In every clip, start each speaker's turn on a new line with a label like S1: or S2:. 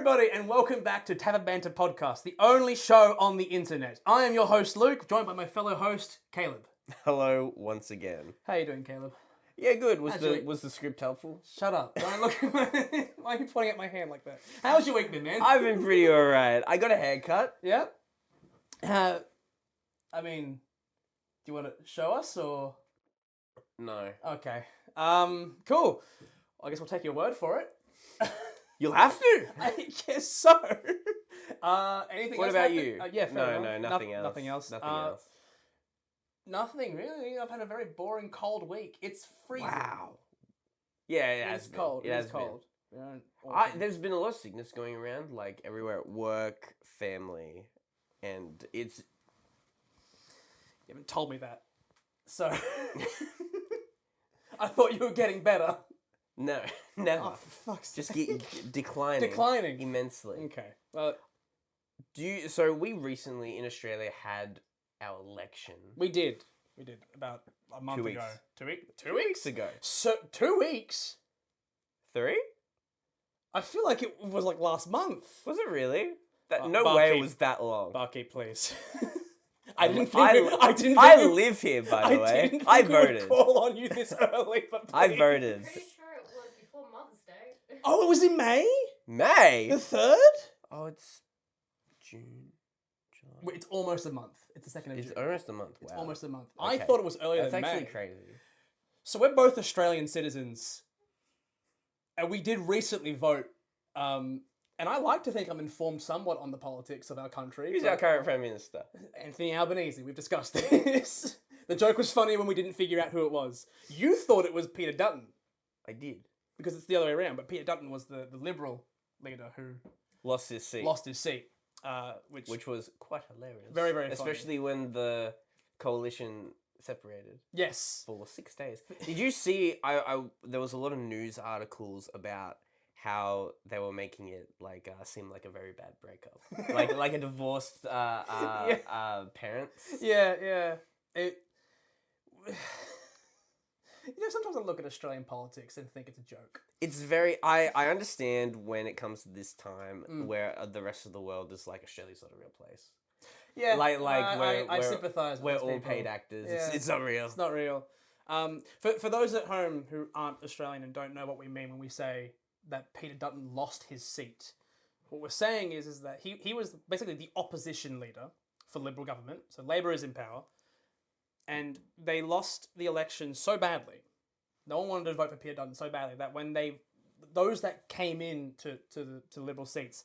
S1: everybody, and welcome back to Tavern Banter Podcast, the only show on the internet. I am your host, Luke, joined by my fellow host, Caleb.
S2: Hello once again.
S1: How you doing, Caleb?
S2: Yeah, good. Was the script helpful?
S1: Shut up. Don't look at my... Why are you pointing at my hand like that? How's your week been, man?
S2: I've been pretty alright. I got a haircut.
S1: Yeah? I mean, do you want to show us, or...?
S2: No.
S1: Okay. Cool. I guess we'll take your word for it.
S2: You'll have to.
S1: I guess so. Anything
S2: What
S1: else
S2: about
S1: happen?
S2: you?
S1: Yeah, fair enough.
S2: No, nothing else.
S1: Nothing else.
S2: Nothing else.
S1: Nothing, really. I've had a very boring, cold week. It's freezing.
S2: Wow. Yeah,
S1: It's cold. It's cold.
S2: There's been a lot of sickness going around, like everywhere at work, family, and it's...
S1: You haven't told me that. So... I thought you were getting better.
S2: No, never.
S1: Oh, for fuck's
S2: Just
S1: sake.
S2: declining.
S1: Declining.
S2: Immensely.
S1: Okay. Well,
S2: So we recently in Australia had our election.
S1: we did. We did about a month
S2: 2 weeks.
S1: ago. 2 weeks?
S2: 2 weeks ago.
S1: So 2 weeks?
S2: 3?
S1: I feel like it was like last month.
S2: Was it really? No
S1: Barkeep.
S2: way it was that long.
S1: Barkeep, please. I didn't
S2: I live here, by the way.
S1: didn't
S2: I
S1: think we would
S2: voted.
S1: call on you this early, but
S2: I
S1: please.
S2: voted.
S3: Pretty sure it was before Mother's Day.
S1: Oh, it was in May?
S2: May?
S1: The 3rd?
S2: Oh, it's June, July.
S1: Wait, it's almost a month. It's the 2nd of
S2: It's
S1: June.
S2: almost a month. Wow.
S1: It's almost a month.
S2: Okay.
S1: I thought it was earlier
S2: That's
S1: than May.
S2: actually crazy.
S1: So we're both Australian citizens, and we did recently vote. And I like to think I'm informed somewhat on the politics of our country.
S2: Who's
S1: but-
S2: our current Prime Minister?
S1: Anthony Albanese. We've discussed this. The joke was funny when we didn't figure out who it was. You thought it was Peter Dutton
S2: I did.
S1: because it's the other way around, but Peter Dutton was the Liberal leader who
S2: Lost his seat.
S1: lost his seat,
S2: Which was quite hilarious.
S1: Very, very funny.
S2: Especially when the coalition separated
S1: yes.
S2: for 6 days. Did you see, there was a lot of news articles about how they were making it like seem like a very bad breakup, like a divorced parents.
S1: Yeah. It. Sometimes I look at Australian politics and think it's a joke.
S2: It's very. I understand when it comes to this time where the rest of the world is like Australia's not a real place.
S1: Yeah,
S2: I
S1: sympathise with
S2: we're
S1: those
S2: all
S1: people.
S2: paid actors.
S1: Yeah.
S2: It's not real.
S1: It's not real. For those at home who aren't Australian and don't know what we mean when we say that Peter Dutton lost his seat, what we're saying is that he was basically the opposition leader for Liberal government. So Labor is in power, and they lost the election so badly. No one wanted to vote for Peter Dutton so badly that when those that came in to Liberal seats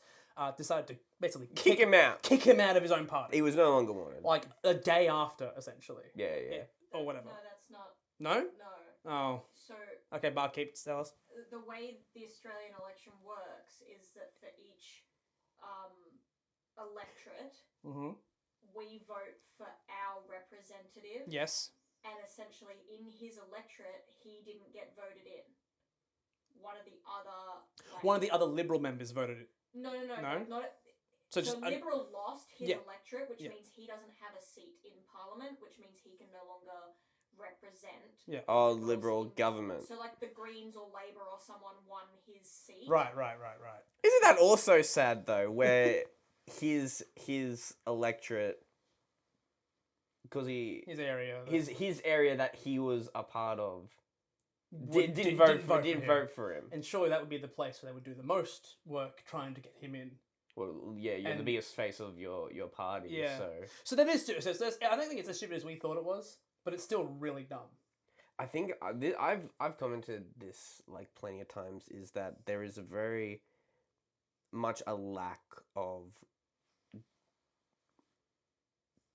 S1: decided to basically
S2: Kick him out.
S1: kick him out of his own party,
S2: He was no longer wanted.
S1: like a day after, essentially.
S2: Yeah.
S1: Or whatever.
S3: No, that's not.
S1: No?
S3: No.
S1: Oh.
S3: So
S1: Okay, Barkeep, tell us.
S3: the way the Australian election works is that for each electorate,
S1: Mm-hmm.
S3: we vote for our representative.
S1: Yes.
S3: And essentially, in his electorate, he didn't get voted in. One of the other
S1: Liberal members voted it.
S3: No.
S1: No?
S3: Not.
S1: So
S3: So
S1: just
S3: Liberal lost his
S1: yeah.
S3: electorate, which
S1: Yeah.
S3: means he doesn't have a seat in Parliament, which means he can no longer represent.
S1: Yeah.
S2: Oh,
S3: Liberals
S2: Liberal
S3: in
S2: government.
S3: So like the Greens or Labor or someone won his seat.
S1: Right.
S2: Isn't that also sad though, where his electorate, because
S1: His area.
S2: his area that he was a part of didn't
S1: him.
S2: vote for him.
S1: And surely that would be the place where they would do the most work trying to get him in.
S2: Well, yeah, you're the
S1: And-
S2: biggest face of your party.
S1: Yeah.
S2: So
S1: So that is stupid. I don't think it's as stupid as we thought it was, but it's still really dumb.
S2: I think I've commented this like plenty of times, is that there is a very much a lack of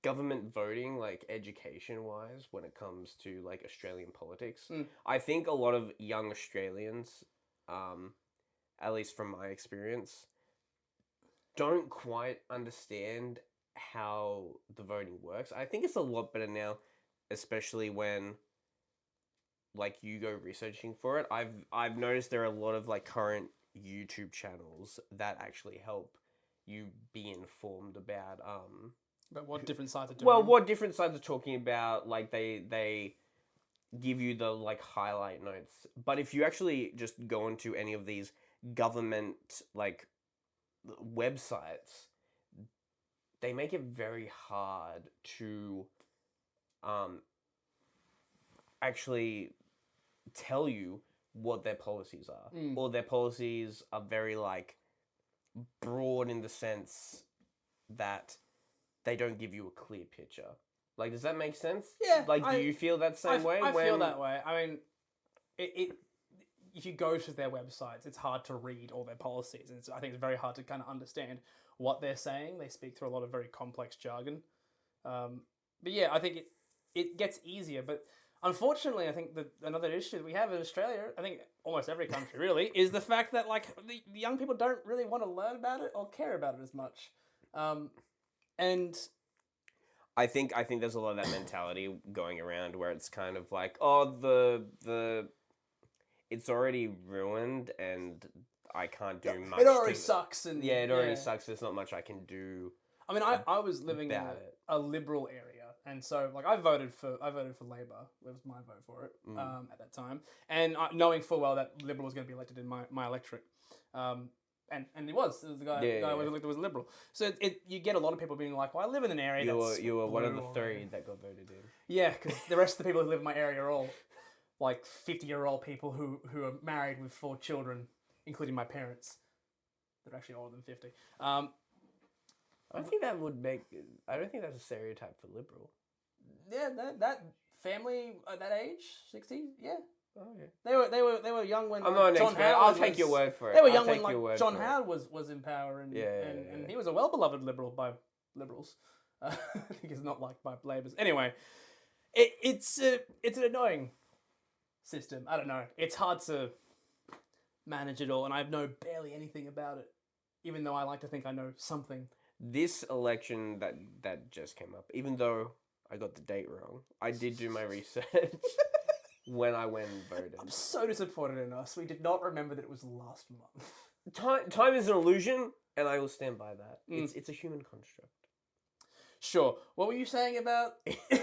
S2: government voting, like education wise, when it comes to like Australian politics. I think a lot of young Australians, at least from my experience, don't quite understand how the voting works. I think it's a lot better now, especially when like you go researching for it. I've noticed there are a lot of like current YouTube channels that actually help you be informed about
S1: But what different sides are doing?
S2: well, what different sides are talking about. Like they give you the like highlight notes. But if you actually just go into any of these government like websites, they make it very hard to actually tell you what their policies are. Or their policies are very like broad in the sense that they don't give you a clear picture. Like, does that make sense?
S1: Yeah.
S2: Like, do you feel that same way?
S1: I feel that way. I mean, if you go to their websites, it's hard to read all their policies, and I think it's very hard to kind of understand what they're saying. They speak through a lot of very complex jargon. But yeah, I think it gets easier. But unfortunately, I think that another issue that we have in Australia, I think almost every country really, is the fact that like the young people don't really want to learn about it or care about it as much. And
S2: I think there's a lot of that mentality going around where it's kind of like, oh, the it's already ruined and I can't do much.
S1: It already sucks, and
S2: it already sucks. There's not much I can do.
S1: I mean, I was living in a liberal area, and so like I voted for Labor. It was my vote for it at that time, and knowing full well that Liberal was going to be elected in my electorate. And it was the guy. The guy elected was Liberal. So you get a lot of people being like, "Well, I live in an area."
S2: You were one of the three that got voted in.
S1: Yeah, because the rest of the people who live in my area are all like 50-year-old people who are married with 4 children, including my parents. They're actually older than 50.
S2: I don't think that would make. I don't think that's a stereotype for Liberal.
S1: Yeah, that family at that age, 60. Yeah.
S2: Oh, yeah.
S1: They were young when
S2: I'm not an
S1: John
S2: expert.
S1: Howard
S2: I'll take your word for it.
S1: They were young when like John Howard was in power, and he was a well-beloved Liberal by Liberals. I think he's not liked by Labours. Anyway, it's an annoying system. I don't know. It's hard to manage it all, and I know barely anything about it, even though I like to think I know something.
S2: This election that just came up, even though I got the date wrong, I did do my research. When I went and voted.
S1: I'm so disappointed in us. We did not remember that it was last month.
S2: Time is an illusion, and I will stand by that. It's a human construct.
S1: Sure. What were you saying about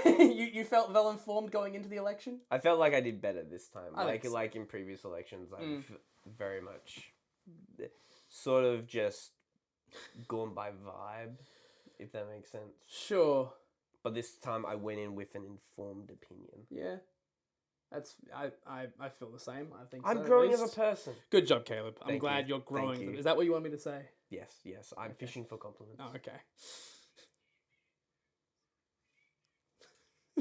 S1: you felt well informed going into the election?
S2: I felt like I did better this time.
S1: Like
S2: in previous elections, I've very much sort of just gone by vibe, if that makes sense.
S1: Sure.
S2: But this time I went in with an informed opinion.
S1: Yeah. That's I feel the same. I think
S2: I'm growing as a person.
S1: Good job, Caleb. I'm
S2: Thank
S1: glad
S2: you.
S1: you're growing.
S2: Thank you.
S1: Is that what you want me to say?
S2: Yes. I'm fishing for compliments.
S1: Oh, okay.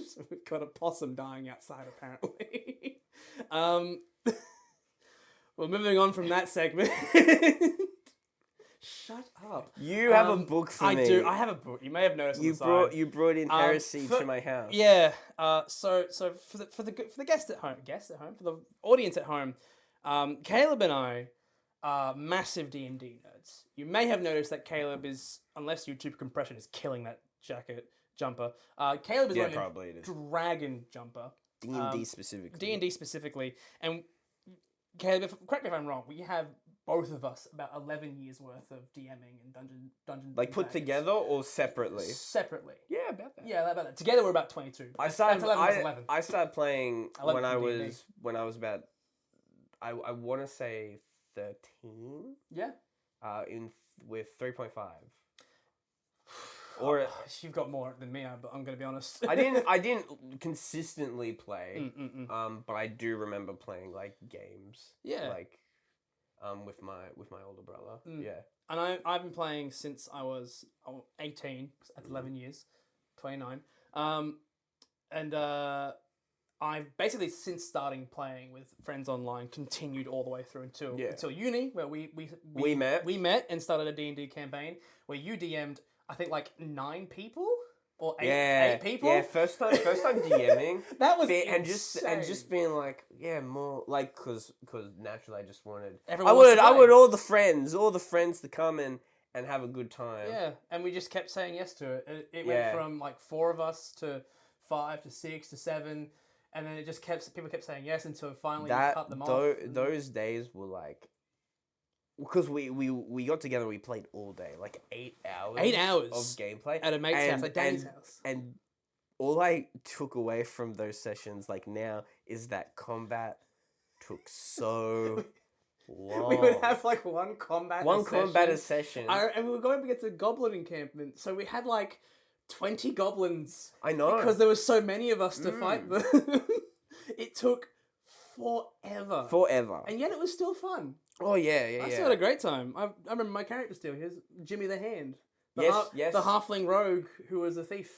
S1: So we've got a possum dying outside, apparently. Well, moving on from that segment. Shut up.
S2: You have a book for me.
S1: I do. I have a book. You may have noticed.
S2: You brought in heresy to my house.
S1: Yeah. So for the guests at home, for the audience at home, Caleb and I are massive D&D nerds. You may have noticed that Caleb is, unless YouTube compression is killing that jumper. Caleb is wearing a dragon jumper.
S2: D&D specifically.
S1: D&D specifically, and Caleb, correct me if I'm wrong. We have both of us about 11 years worth of DMing and dungeon.
S2: Like put together or separately?
S1: Separately.
S2: Yeah, about that.
S1: Yeah, about that. Together we're about 22.
S2: I started playing when I was about I want to say 13.
S1: Yeah.
S2: With 3.5.
S1: Or you've got more than me. I'm going to be honest.
S2: I didn't consistently play. But I do remember playing like games.
S1: Yeah.
S2: Like, with my older brother. Yeah.
S1: And I've been playing since I was 18. That's 11 years, 29. And I've basically, since starting playing with friends online, continued all the way through until uni, where we met and started a D&D campaign where you DM'd, I think, like 9 people or 8 people.
S2: Yeah, first time DMing.
S1: That was
S2: insane. and just being like, yeah, more like because naturally I just wanted I wanted all the friends to come and have a good time.
S1: Yeah, and we just kept saying yes to it. It went from like 4 of us to 5 to 6 to 7, and then it just people kept saying yes until finally we cut them off.
S2: Those days were like. Because we got together, we played all day, like 8 hours.
S1: 8 hours
S2: of gameplay
S1: at a mate's house, at Danny's house.
S2: And all I took away from those sessions, like now, is that combat took so Whoa.
S1: We would have like one combat
S2: session.
S1: And we were going against a goblin encampment, so we had like 20 goblins.
S2: I know.
S1: Because there were so many of us to fight them. It took forever. And yet it was still fun.
S2: Oh, yeah.
S1: I still had a great time. I remember my character still. Here's Jimmy the Hand.
S2: Yes.
S1: The halfling rogue who was a thief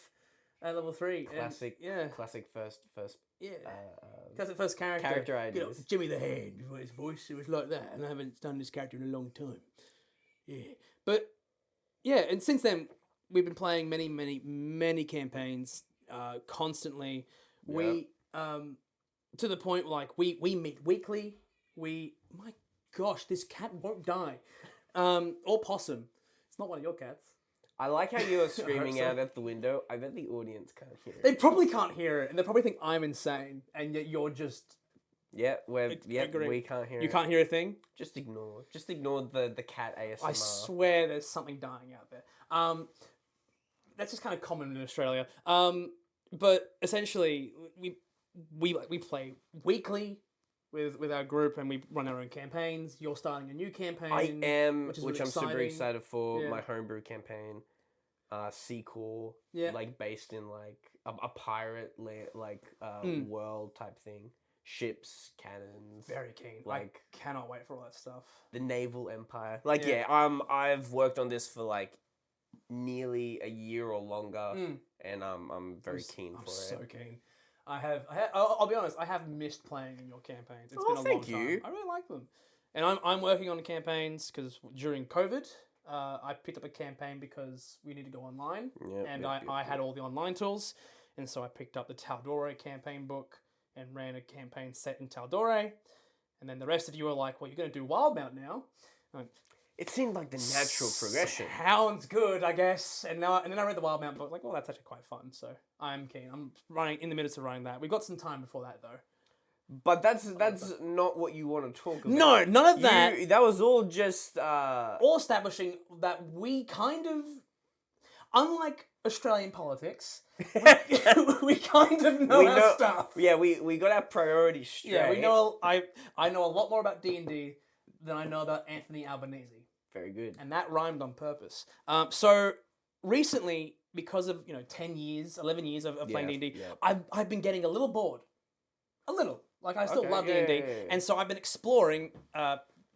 S1: at level 3.
S2: Classic.
S1: And,
S2: Classic first.
S1: Yeah. Classic first character.
S2: Character ideas.
S1: You know, Jimmy the Hand. His voice, it was like that. And I haven't done this character in a long time. Yeah. But, yeah, and since then, we've been playing many campaigns constantly.
S2: Yep.
S1: We, to the point, like, we meet weekly. My gosh, this cat won't die. Or possum. It's not one of your cats.
S2: I like how you are screaming out at the window. I bet the audience can't hear it.
S1: They probably can't hear it, and they probably think I'm insane, and yet you're just...
S2: Yeah, we can't hear it.
S1: You can't hear a thing?
S2: Just ignore the cat ASMR.
S1: I swear there's something dying out there. That's just kind of common in Australia. But essentially, we play weekly with our group, and we run our own campaigns. You're starting a new campaign.
S2: I am,
S1: which
S2: I'm super excited for.
S1: Yeah.
S2: My homebrew campaign. Sequel,
S1: Yeah.
S2: like based in like a pirate world type thing. Ships, cannons.
S1: Very keen.
S2: Like,
S1: I cannot wait for all that stuff.
S2: the naval empire. Like,
S1: Yeah.
S2: I've worked on this for like nearly a year or longer, and I'm very keen for it.
S1: I'm so keen. I'll be honest, I have missed playing in your campaigns. It's been a long time. I really like them. And I'm working on campaigns because during COVID, I picked up a campaign because we need to go online. I had all the online tools. And so I picked up the Taldore campaign book and ran a campaign set in Taldore. And then the rest of you are like, well, you're going to do Wildmount now.
S2: It seemed like the natural progression.
S1: Sounds good, I guess. And then I read the Wildmount book, like, well, that's actually quite fun. So I'm keen. I'm in the midst of running that. We've got some time before that, though.
S2: But that's not what you want to talk about.
S1: No, none of that.
S2: That was all just...
S1: All establishing that we kind of, unlike Australian politics, we kind of know our stuff.
S2: Yeah, we got our priorities straight.
S1: Yeah, we know. I know a lot more about D&D than I know about Anthony Albanese.
S2: Very good.
S1: And that rhymed on purpose. So recently, because of 11 years of playing D&D, I've been getting a little bored. A little. Like, I still love D&D.
S2: Yeah.
S1: And so I've been exploring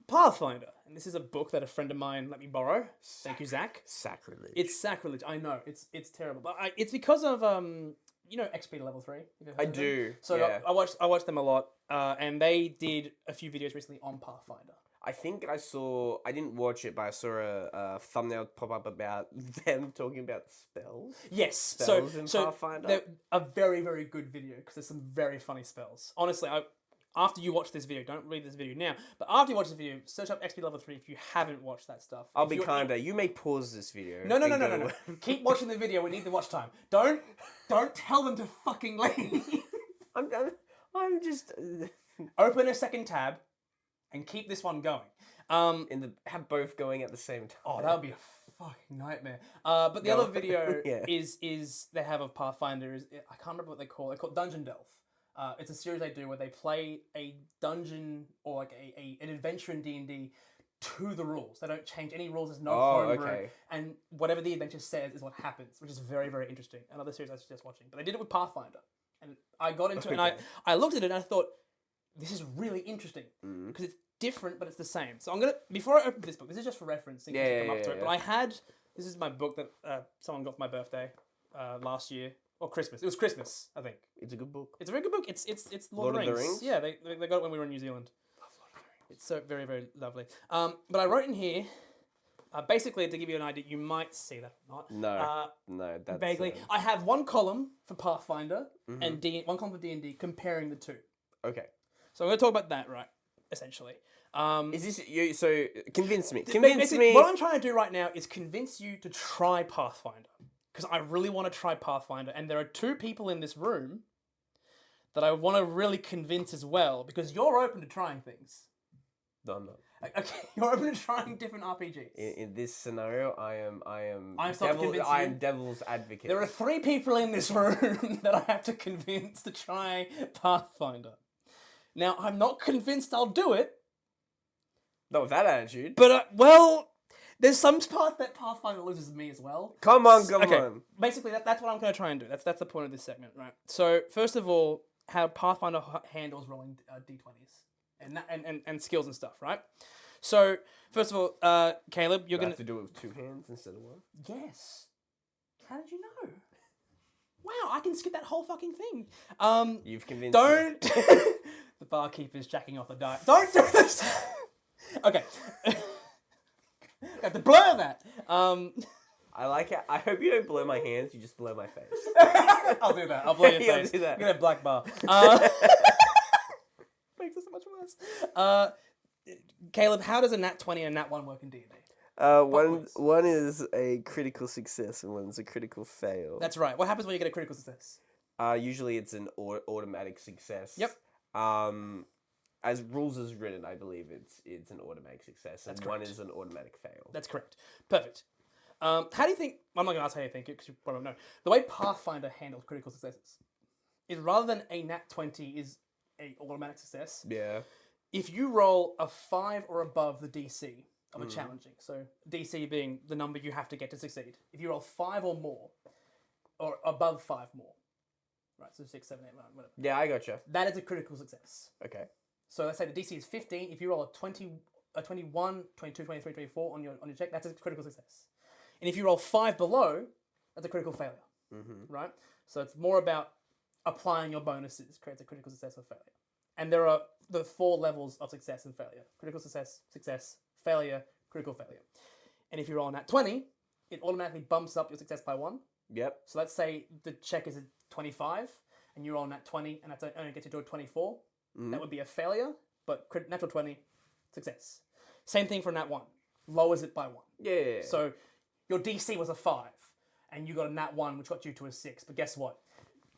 S1: Pathfinder. And this is a book that a friend of mine let me borrow. Thank you, Zach.
S2: Sacrilege.
S1: It's sacrilege. I know. It's terrible. But it's because of, XP to level 3.
S2: I do.
S1: So
S2: yeah.
S1: I watched them a lot. And they did a few videos recently on Pathfinder.
S2: I think I didn't watch it, but I saw a thumbnail pop up about them talking about spells.
S1: Yes.
S2: Spells in Pathfinder.
S1: They're a very, very good video because there's some very funny spells. Honestly, after you watch this video, don't read this video now, but after you watch this video, search up XP level 3 if you haven't watched that stuff.
S2: I'll be kinder. You may pause this video.
S1: No. Keep watching the video. We need the watch time. Don't tell them to fucking leave.
S2: I'm just...
S1: Open a second tab and keep this one going.
S2: Have both going at the same time.
S1: Oh, that would be a fucking nightmare. But the other video is they have of Pathfinder is I can't remember what they call it. They're called Dungeon Delve. It's a series they do where they play a dungeon or like an adventure in D&D to the rules. They don't change any rules. There's no homebrew.
S2: Okay.
S1: And whatever the adventure says is what happens, which is very, very interesting. Another series I suggest watching. But they did it with Pathfinder. And I got into it and I looked at it and I thought, this is really interesting because it's different, but it's the same. So I'm going to, before I open this book, this is just for reference. Come up to it. But this is my book that someone got for my birthday last year. Or Christmas. It was Christmas, I think.
S2: It's a good book.
S1: It's a very good book. It's Lord of the Rings. Yeah, they got it when we were in New Zealand.
S2: Love Lord of the Rings.
S1: It's so very, very lovely. But I wrote in here, basically to give you an idea, you might see that or not.
S2: No, that's...
S1: Vaguely. I have one column for Pathfinder and one column for D&D comparing the two.
S2: Okay.
S1: So I'm going to talk about that, right, essentially.
S2: Is this you? So convince me.
S1: What I'm trying to do right now is convince you to try Pathfinder. Because I really want to try Pathfinder. And there are two people in this room that I want to really convince as well. Because you're open to trying things.
S2: No, I'm not.
S1: Okay, you're open to trying different RPGs.
S2: In this scenario, I am devil's advocate.
S1: There are 3 people in this room that I have to convince to try Pathfinder. Now, I'm not convinced I'll do it.
S2: Not with that attitude.
S1: But, well, there's some part that Pathfinder loses me as well.
S2: Come on.
S1: Basically, that's what I'm going to try and do. That's the point of this segment, right? So, first of all, how Pathfinder handles rolling d20s and skills and stuff, right? So, first of all, Caleb, you're going
S2: have to do it with 2 hands instead of 1?
S1: Yes. How did you know? Wow, I can skip that whole fucking thing.
S2: You've convinced
S1: Don't. The barkeeper's jacking off the dice. Don't do this. Okay. I have to blur that.
S2: I like it. I hope you don't blow my hands. You just blow my face.
S1: I'll do that. I'll blow your
S2: You'll
S1: face.
S2: do that.
S1: I'm gonna have black bar. Makes it so much worse. Caleb, how does a nat 20 and a nat 1 work in D&D?
S2: One is a critical success and one's a critical fail.
S1: That's right. What happens when you get a critical success?
S2: Usually it's an automatic success.
S1: Yep.
S2: As rules is written, I believe it's an automatic success, and
S1: That's
S2: one
S1: correct.
S2: is an automatic fail.
S1: That's correct. Perfect. How do you think... I'm not going to ask how you think it, because you probably don't know. The way Pathfinder handles critical successes is rather than a nat 20 is a automatic success,
S2: Yeah.
S1: if you roll a 5 or above the DC of a challenging, so DC being the number you have to get to succeed, if you roll 5 or more, or above 5 more, right, so 6, 7, 8, 9, whatever,
S2: Yeah, I gotcha.
S1: that is a critical success.
S2: Okay.
S1: So let's say the DC is 15, if you roll a 20, a 21, 22, 23, 24 on your check, that's a critical success. And if you roll 5 below, that's a critical failure, right? So it's more about applying your bonuses creates a critical success or failure. And there are the 4 levels of success and failure. Critical success, failure, critical failure. And if you roll on that 20, it automatically bumps up your success by 1.
S2: Yep.
S1: So let's say the check is a 25, and you roll on that 20, and that's only get to do a 24. That would be a failure, but natural 20, success. Same thing for nat 1. Lowers it by 1.
S2: Yeah.
S1: So your DC was a 5, and you got a nat 1, which got you to a 6. But guess what?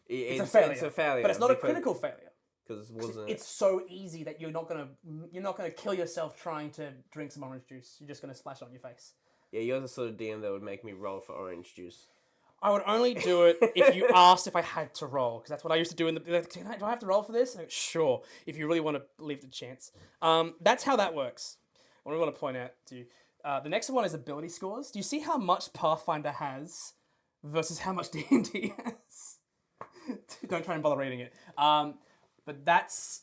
S1: It's a failure.
S2: It's a failure.
S1: But it's not a critical failure.
S2: Because it wasn't.
S1: It's so easy that you're not gonna kill yourself trying to drink some orange juice. You're just gonna splash it on your face.
S2: Yeah, you're the sort of DM that would make me roll for orange juice.
S1: I would only do it if you asked if I had to roll, because that's what I used to do. Do I have to roll for this? I go, sure, if you really want to leave the chance. That's how that works. What I want to point out to you. The next one is ability scores. Do you see how much Pathfinder has versus how much D&D has? Don't try and bother reading it. But that's...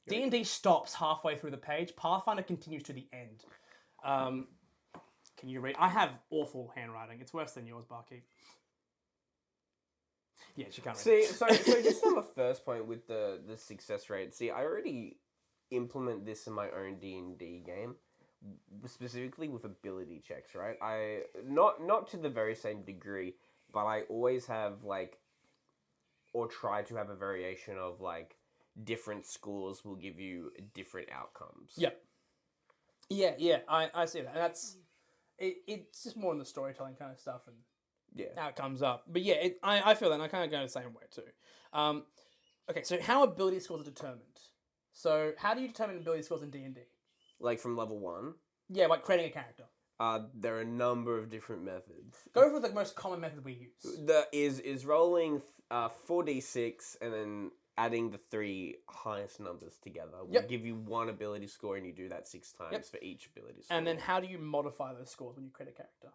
S1: D&D stops halfway through the page. Pathfinder continues to the end. Can you read? I have awful handwriting. It's worse than yours, Barkeep. Yeah, she can't read.
S2: See, so just on the first point with the success rate. See, I already implement this in my own D&D game, specifically with ability checks. Right? I not to the very same degree, but I always have or try to have a variation of different scores will give you different outcomes.
S1: Yeah. Yeah. I see that. And that's it's just more in the storytelling kind of stuff and how it comes up. But yeah, I feel that, and I kind of go the same way too. Okay, so how ability scores are determined? So how do you determine ability scores in D&D?
S2: From level 1?
S1: Yeah, like creating a character.
S2: There are a number of different methods.
S1: Go for the most common method we use.
S2: Is rolling 4d6 and then adding the 3 highest numbers together will give you 1 ability score, and you do that 6 times for each ability score.
S1: And then how do you modify those scores when you create a character?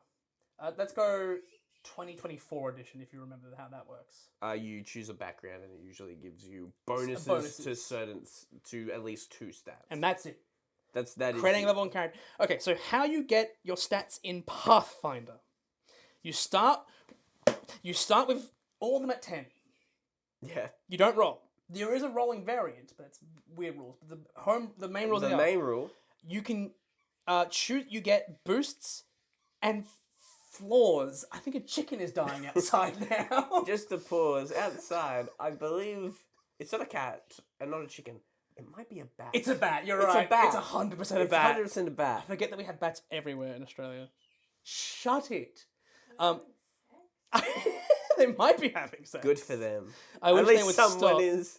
S1: Let's go 2024 edition, if you remember how that works.
S2: You choose a background, and it usually gives you bonuses. to at least 2 stats.
S1: And that's it.
S2: That
S1: Creating a level 1 character. Okay, so how you get your stats in Pathfinder? You start with all of them at 10.
S2: Yeah.
S1: You don't roll. There is a rolling variant, but it's weird rules. But the main rules are
S2: the main rule.
S1: You can shoot. You get boosts and flaws. I think a chicken is dying outside now.
S2: Just to pause, outside, I believe it's not a cat and not a chicken. It might be a bat.
S1: It's a bat. You're
S2: It's
S1: right.
S2: a bat.
S1: It's 100% a bat.
S2: 100% a bat.
S1: I forget that we have bats everywhere in Australia. Shut it. They might be having sex.
S2: Good for them.
S1: I wish
S2: At least
S1: they would
S2: someone
S1: stop.
S2: is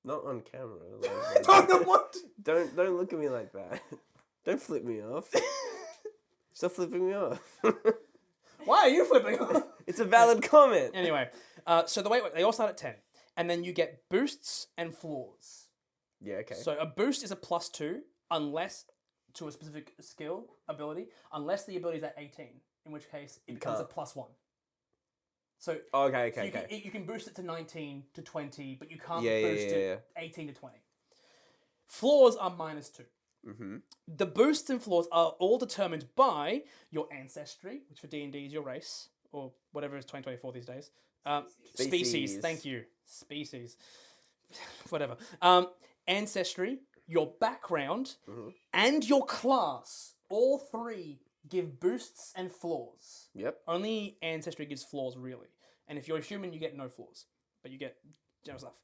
S2: not on camera. Don't look at me like that. Don't flip me off. Stop flipping me off.
S1: Why are you flipping off?
S2: It's a valid comment.
S1: Anyway, so the way they all start at 10, and then you get boosts and flaws.
S2: Yeah, okay.
S1: So a boost is a +2 unless to a specific skill ability, unless the ability is at 18, in which case it becomes a +1. So, you can boost it to 19 to 20, but you can't boost it 18 to 20. Flaws are -2.
S2: Mm-hmm.
S1: The boosts and flaws are all determined by your ancestry, which for D&D is your race, or whatever is 2024 these days. Species. Thank you. Species. Whatever. Ancestry, your background, and your class. All three give boosts and flaws.
S2: Yep.
S1: Only ancestry gives flaws, really. And if you're a human, you get no flaws, but you get general stuff.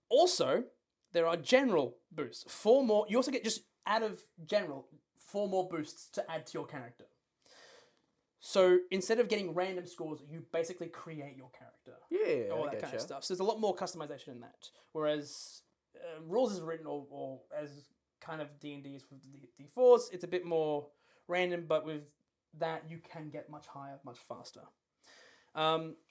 S1: Also, there are general boosts. 4 more. You also get, just out of general, 4 more boosts to add to your character. So instead of getting random scores, you basically create your character.
S2: Yeah,
S1: all that kind of stuff. So there's a lot more customization in that. Whereas rules is written, or as kind of D&D is for D4s, it's a bit more random, but with that you can get much higher, much faster.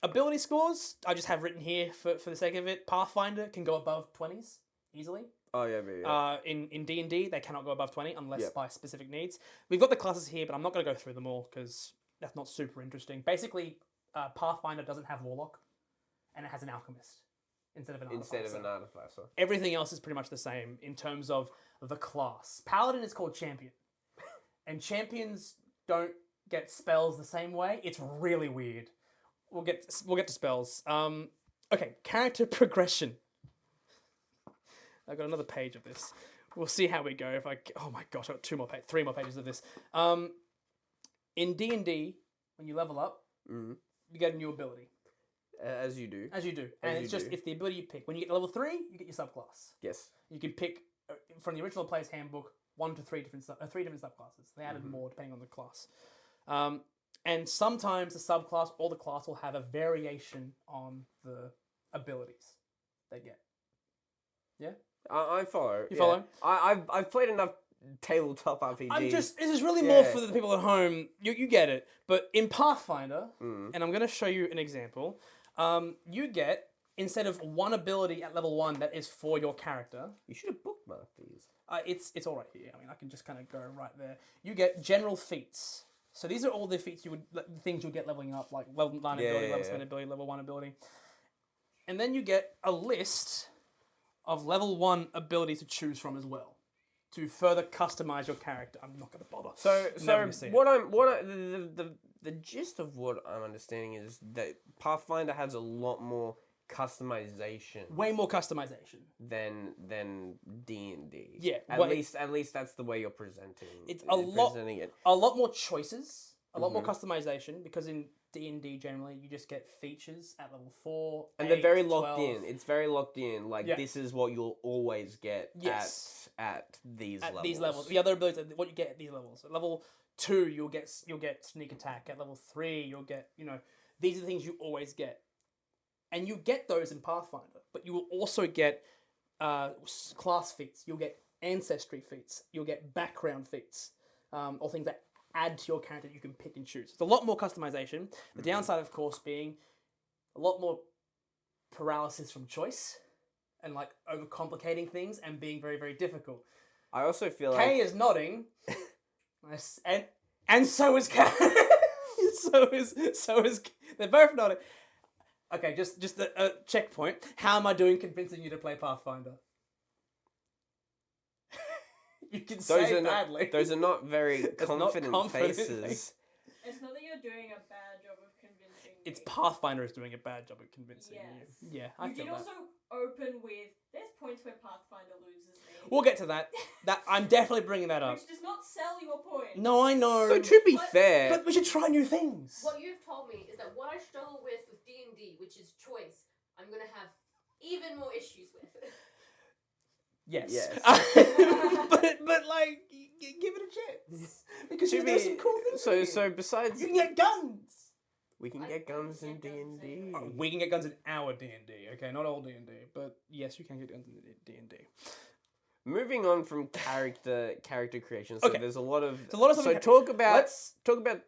S1: Ability scores, I just have written here for the sake of it. Pathfinder can go above 20s easily.
S2: Oh, yeah.
S1: In D&D, they cannot go above 20 unless by specific needs. We've got the classes here, but I'm not going to go through them all because that's not super interesting. Basically, Pathfinder doesn't have Warlock, and it has an Alchemist instead of an Artificer. Everything else is pretty much the same in terms of the class. Paladin is called Champion, and Champions don't get spells the same way. It's really weird. We'll get to spells. Okay, character progression. I've got another page of this. We'll see how we go. Oh my gosh, I've got 3 more pages of this. In D&D, when you level up, you get a new ability.
S2: As you do.
S1: And it's the ability you pick. When you get to level 3, you get your subclass.
S2: Yes.
S1: You can pick from the original player's handbook 1 to 3 different subclasses. They added more depending on the class. And sometimes the subclass or the class will have a variation on the abilities they get. Yeah?
S2: I follow.
S1: You follow?
S2: I've played enough tabletop RPGs.
S1: This is really more for the people at home. You get it. But in Pathfinder, and I'm going to show you an example, you get, instead of one ability at level 1 that is for your character.
S2: You should have bookmarked these.
S1: It's all right here. I mean, I can just kind of go right there. You get general feats. So these are all the feats the things you'll get leveling up, like level 9 ability, level 7 ability, level 1 ability. And then you get a list of level 1 abilities to choose from as well, to further customize your character. I'm not going to bother.
S2: So the gist of what I'm understanding is that Pathfinder has a lot more customization.
S1: Way more customization
S2: than D&D.
S1: Yeah,
S2: at least that's the way you're presenting.
S1: It's a lot more choices, a lot more customization, because in D&D generally you just get features at level 4,
S2: and
S1: 8,
S2: they're very locked
S1: 12.
S2: in. It's very locked in. Like this is what you'll always get at these levels.
S1: These levels. The other abilities are what you get at these levels. At level 2 you'll get sneak attack. At level 3 you'll get, these are the things you always get. And you get those in Pathfinder, but you will also get class feats. You'll get ancestry feats. You'll get background feats, or things that add to your character that you can pick and choose. It's a lot more customization. The downside, of course, being a lot more paralysis from choice and like overcomplicating things and being very, very difficult.
S2: I also feel
S1: Kay is nodding, and so is Kay. so is they're both nodding. Okay, just a checkpoint. How am I doing convincing you to play Pathfinder? You can say badly.
S2: Those are not very confident faces.
S3: It's not that you're doing a bad job of convincing me.
S1: It's Pathfinder is doing a bad job of convincing you. Yeah, I feel that.
S3: You did also open with, there's points where Pathfinder loses me.
S1: We'll get to that. I'm definitely bringing that up.
S3: Which does not sell your point.
S1: No, I know.
S2: So to be fair...
S1: But we should try new things.
S4: What you've told me is that what I struggle with D&D, which is choice, I'm going to have even more issues with.
S1: Yes. but like, give it a chance. Because there's some cool things.
S2: So besides...
S1: You can get guns.
S2: We can get guns in D&D.
S1: We can get guns in our D&D, okay? Not all D&D, but yes, you can get guns in D&D.
S2: Moving on from character creation, so there's a lot of...
S1: So
S2: talk about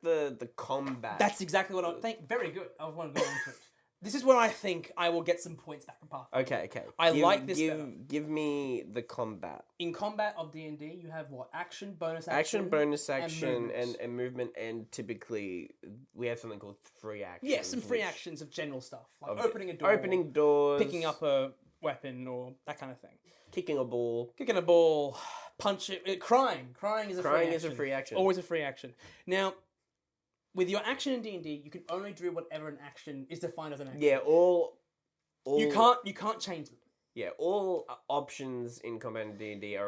S2: the combat.
S1: That's exactly what I'm thinking. Very good. I want to go into it. This is where I think I will get some points back from Pathfinder.
S2: Okay.
S1: I like this better.
S2: Give me the combat.
S1: In combat of D&D, you have what? Action, bonus
S2: Action, bonus
S1: and
S2: action,
S1: movement.
S2: and movement, and typically we have something called free actions.
S1: Yeah, some free
S2: which-
S1: actions of general stuff. Like
S2: of
S1: opening a door.
S2: Opening doors.
S1: Picking up a weapon or that kind of thing.
S2: Kicking a ball.
S1: Kicking a ball. Punch it. Crying. Crying is a free action.
S2: Crying is a free action.
S1: Always a free action. Now, with your action in D&D, you can only do whatever an action is defined as an action.
S2: Yeah, all
S1: You can't change them.
S2: Yeah, all options in combat and D&D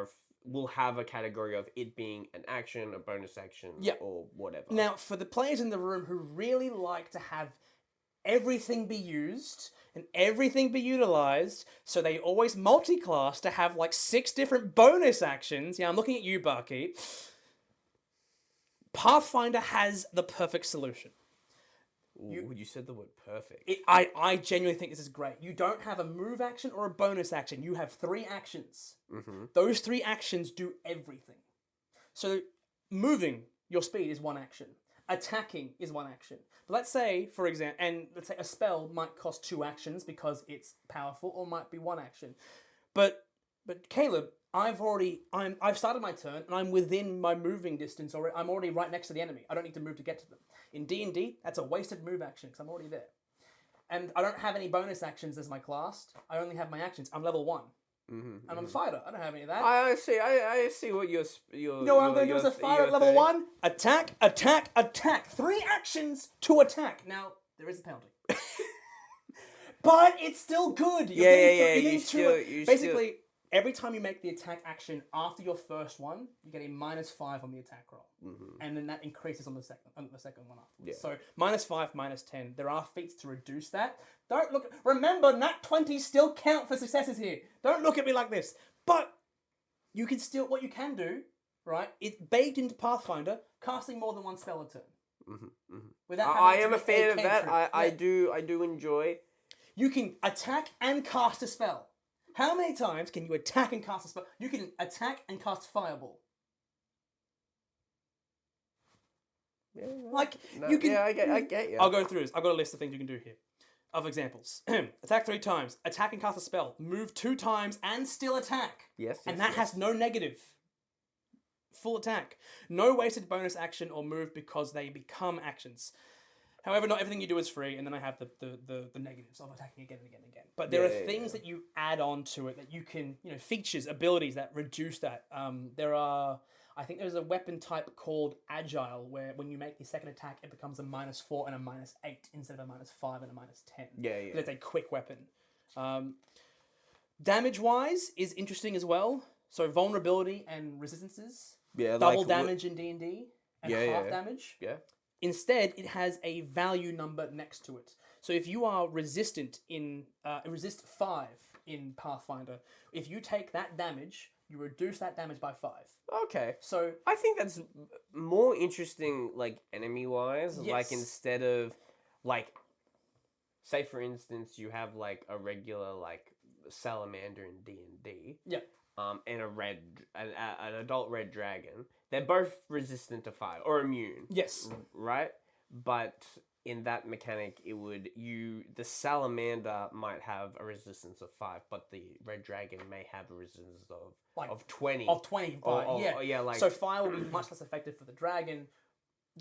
S2: will have a category of it being an action, a bonus action,
S1: Yeah.
S2: or whatever.
S1: Now, for the players in the room who really like to have everything be used and everything be utilized, so they always multi-class to have like 6 different bonus actions. Yeah, I'm looking at you, Barkeep. Pathfinder has the perfect solution.
S2: You said the word perfect.
S1: I genuinely think this is great. You don't have a move action or a bonus action. You have 3 actions.
S2: Mm-hmm.
S1: Those 3 actions do everything. So moving your speed is 1 action. Attacking is 1 action. But let's say, for example, let's say a spell might cost 2 actions because it's powerful, or might be 1 action. But Caleb, I've started my turn and I'm within my moving distance already. I'm already right next to the enemy. I don't need to move to get to them. In D&D, that's a wasted move action because I'm already there. And I don't have any bonus actions as my class. I only have my actions. I'm level 1.
S2: Mm-hmm,
S1: And I'm a fighter. I don't have any of that.
S2: I see what you're.
S1: You know what I'm going to do as a fighter at level 1? Attack, attack, attack. 3 actions to attack. Now, there is a penalty. But it's still good. Basically, every time you make the attack action after your first one, you get a -5 on the attack roll.
S2: Mm-hmm.
S1: And then that increases on the second one afterwards.
S2: Yeah.
S1: So -5, -10. There are feats to reduce that. Remember, nat 20 still count for successes here. Don't look at me like this. But what you can do, right? It's baked into Pathfinder, casting more than 1 spell a turn.
S2: Mm-hmm, mm-hmm.
S1: Without
S2: I
S1: having to
S2: am a
S1: make
S2: fan of that.
S1: cantrip.
S2: I do enjoy.
S1: You can attack and cast a spell. How many times can you attack and cast a spell? You can attack and cast Fireball.
S2: Yeah,
S1: You can.
S2: Yeah, I get you.
S1: I'll go through this. I've got a list of things you can do here. Of examples. Attack 3 times. Attack and cast a spell. Move 2 times and still attack.
S2: Yes.
S1: And that has no negative. Full attack. No wasted bonus action or move because they become actions. However, not everything you do is free, and then I have the negatives of attacking again and again and again. But there are things that you add on to it that you can, features, abilities that reduce that. I think there's a weapon type called Agile, where when you make the second attack, it becomes a -4 and a -8 instead of a -5 and a -10.
S2: Yeah.
S1: It's a quick weapon. Damage-wise is interesting as well. So vulnerability and resistances.
S2: Yeah,
S1: Double damage in D&D and half damage.
S2: Yeah.
S1: Instead, it has a value number next to it. So if you are resistant resist 5 in Pathfinder, if you take that damage, you reduce that damage by 5.
S2: Okay.
S1: So
S2: I think that's more interesting, like, enemy-wise.
S1: Yes.
S2: Like, instead of, like, say, for instance, you have, like, a regular, like, salamander in D&D.
S1: Yeah.
S2: And an adult red dragon. They're both resistant to fire, or immune.
S1: Yes.
S2: Right? But in that mechanic, the salamander might have a resistance of 5, but the red dragon may have a resistance of 20.
S1: Of 20,
S2: yeah, like,
S1: so fire will be much less effective for the dragon.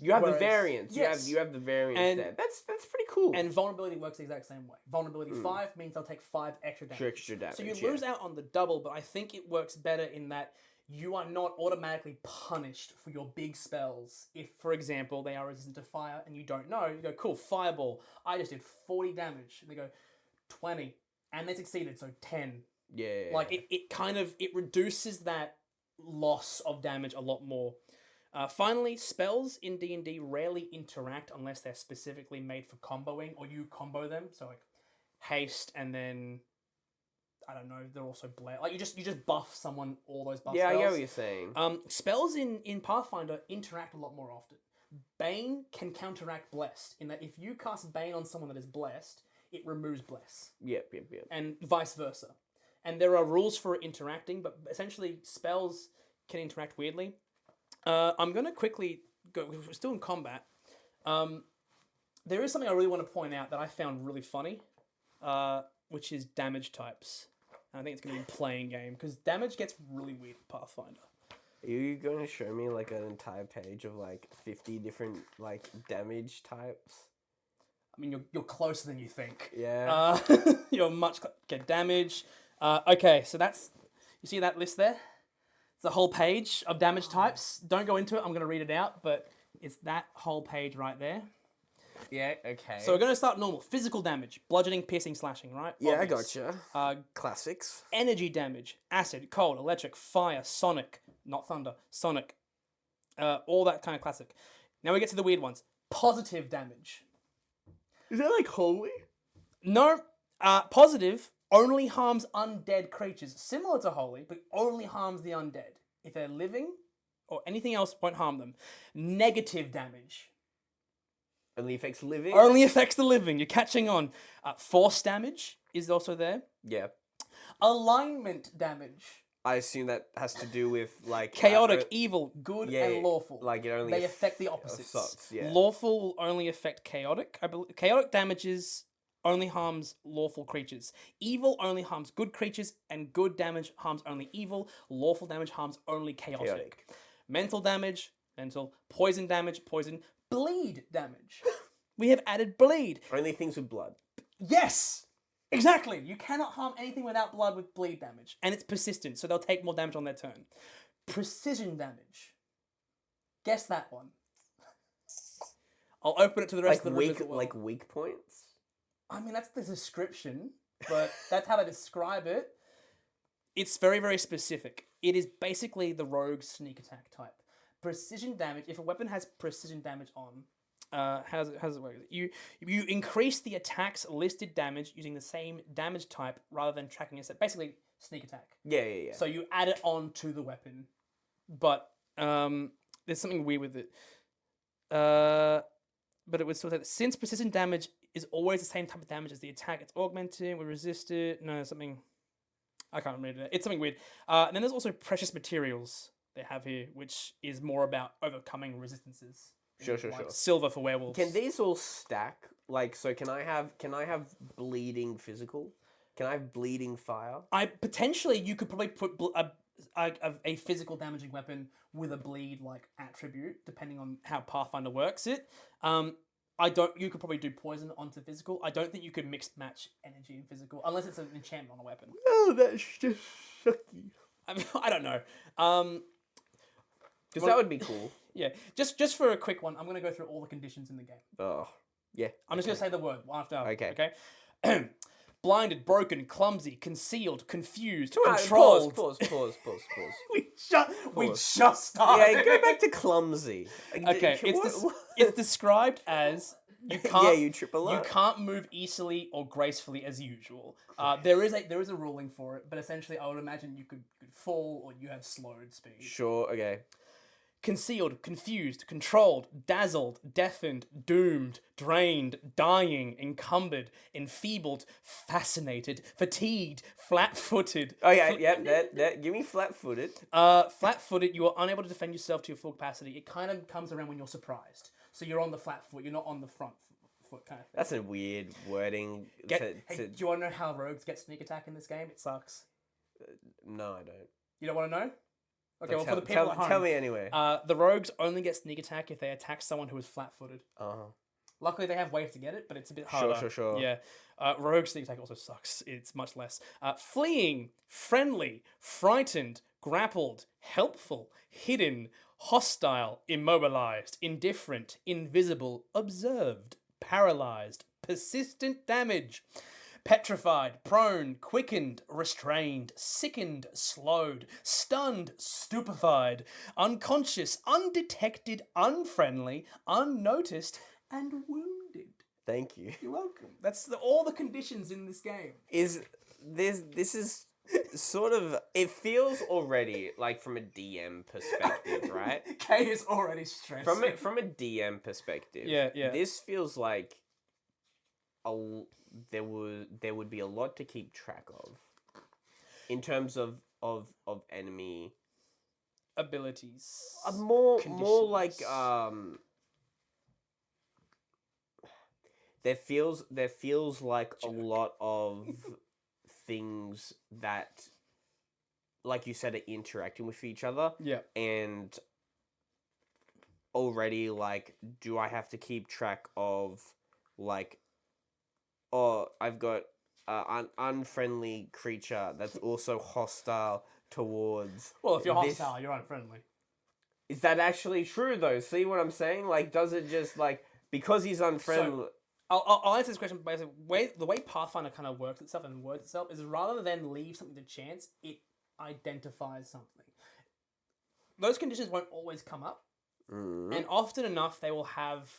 S2: you have
S1: whereas-
S2: the variance.
S1: yes.
S2: You have the variance
S1: And-
S2: there. That's pretty cool.
S1: And vulnerability works the exact same way. Vulnerability 5 means they'll take 5 extra damage.
S2: Extra damage.
S1: So you lose out on the double, but I think it works better in that you are not automatically punished for your big spells. If, for example, they are resistant to fire and you don't know, you go, cool, fireball. I just did 40 damage. And they go, 20. And they succeeded, so 10.
S2: Yeah.
S1: Like, it reduces that loss of damage a lot more. Finally, spells in D&D rarely interact unless they're specifically made for comboing, or you combo them. So, like, haste and then... I don't know, they're also blare. Like, you just buff someone all those buff spells.
S2: I get what you're saying.
S1: Spells in Pathfinder interact a lot more often. Bane can counteract Blessed, in that if you cast Bane on someone that is Blessed, it removes Bless.
S2: Yep.
S1: And vice versa. And there are rules for interacting, but essentially spells can interact weirdly. I'm going to quickly go, we're still in combat. there is something I really want to point out that I found really funny, which is damage types. And I think it's going to be playing game because damage gets really weird in Pathfinder.
S2: Are you going to show me like an entire page of like 50 different like damage types?
S1: I mean, you're closer than you think.
S2: Yeah.
S1: You're much get damage. Okay, so that's you see that list there. It's a whole page of damage types. Don't go into it. I'm going to read it out, but it's that whole page right there.
S2: Yeah, okay.
S1: So we're going to start normal. Physical damage, bludgeoning, piercing, slashing, right?
S2: yeah,
S1: Obvious.
S2: I gotcha.
S1: Uh,
S2: Classics.
S1: energy damage, acid, cold, electric, fire, sonic, not thunder, sonic. All that kind of classic. Now we get to the weird ones. Positive damage.
S2: Is that like holy?
S1: No, positive only harms undead creatures, similar to holy, but only harms the undead. If they're living or anything else, won't harm them. Negative damage
S2: Only affects living?
S1: only affects the living. You're catching on. Force damage is also there.
S2: Yeah.
S1: Alignment damage.
S2: I assume that has to do with like
S1: Chaotic, evil, good,
S2: yeah,
S1: and lawful.
S2: like it only
S1: they affect the opposites.
S2: sucks, yeah.
S1: Lawful will only affect chaotic. I believe chaotic damages only harms lawful creatures. Evil only harms good creatures, and good damage harms only evil. Lawful damage harms only chaotic. Mental damage, mental. Poison damage, poison. Bleed damage. We have added bleed.
S2: Only things with blood.
S1: Yes! Exactly! You cannot harm anything without blood with bleed damage. And it's persistent, so they'll take more damage on their turn. Precision damage. Guess that one. I'll open it to the rest
S2: Like
S1: of the room as well.
S2: like weak points?
S1: I mean, that's the description, but that's how they describe it. It's very, very specific. It is basically the rogue sneak attack type. Precision damage, if a weapon has precision damage on, how does it work? You increase the attack's listed damage using the same damage type rather than tracking it. Basically, sneak attack.
S2: Yeah.
S1: So you add it on to the weapon, but there's something weird with it. But it was sort of since precision damage is always the same type of damage as the attack, it's augmented. We resist it. No, something I can't read it. It's something weird. And then there's also precious materials they have here, which is more about overcoming resistances.
S2: Sure.
S1: Silver for werewolves.
S2: Can these all stack? Like, so can I have bleeding physical? Can I have bleeding fire?
S1: Potentially you could probably put a physical damaging weapon with a bleed like attribute, depending on how Pathfinder works it. You could probably do poison onto physical. I don't think you could mix match energy and physical unless it's an enchantment on a weapon.
S2: Oh, that's just sucky.
S1: I mean, I don't know.
S2: Because that would be cool.
S1: Yeah, just for a quick one, I'm going to go through all the conditions in the game.
S2: Oh, yeah.
S1: I'm just going to say the word one after the other.
S2: Okay.
S1: Blinded, broken, clumsy, concealed, confused,
S2: Right,
S1: controlled.
S2: Pause.
S1: We just started.
S2: Yeah, go back to clumsy.
S1: Okay, it's described as you can't.
S2: Yeah, you trip a lot.
S1: You can't move easily or gracefully as usual. There is a ruling for it, but essentially, I would imagine you could fall or you have slowed speed.
S2: Sure. Okay.
S1: Concealed, confused, controlled, dazzled, deafened, doomed, drained, dying, encumbered, enfeebled, fascinated, fatigued, flat-footed.
S2: Oh yeah, that. Give me flat-footed.
S1: Flat-footed, you are unable to defend yourself to your full capacity. It kind of comes around when you're surprised. So you're on the flat foot, you're not on the front foot kind of thing.
S2: That's a weird wording.
S1: Hey, do you want to know how rogues get sneak attack in this game? It sucks.
S2: No, I don't.
S1: You don't want to know? Okay,
S2: But
S1: well, for the people at home,
S2: tell me anyway.
S1: the rogues only get sneak attack if they attack someone who is flat-footed.
S2: Uh-huh.
S1: Luckily, they have ways to get it, but it's a bit harder.
S2: Sure.
S1: Yeah. Rogue sneak attack also sucks. It's much less. Fleeing, friendly, frightened, grappled, helpful, hidden, hostile, immobilized, indifferent, invisible, observed, paralyzed, persistent damage. Petrified, prone, quickened, restrained, sickened, slowed, stunned, stupefied, unconscious, undetected, unfriendly, unnoticed, and wounded.
S2: Thank you.
S1: You're welcome. That's all the conditions in this game.
S2: This is sort of, it feels already like from a DM perspective, right?
S1: Kay is already stressed.
S2: From a DM perspective,
S1: Yeah.
S2: This feels like there would be a lot to keep track of in terms of enemy
S1: abilities.
S2: more
S1: conditions.
S2: like there feels like a lot of things that, like you said, are interacting with each other.
S1: Yeah.
S2: And already, like, do I have to keep track of, like, oh, I've got an unfriendly creature that's also hostile towards...
S1: Well, if you're
S2: this-
S1: hostile, you're unfriendly.
S2: Is that actually true, though? See what I'm saying? Like, does it just, like, because he's unfriendly...
S1: I'll answer this question by saying the way Pathfinder kind of works itself and words itself is rather than leave something to chance, it identifies something. Those conditions won't always come up, and often enough they will have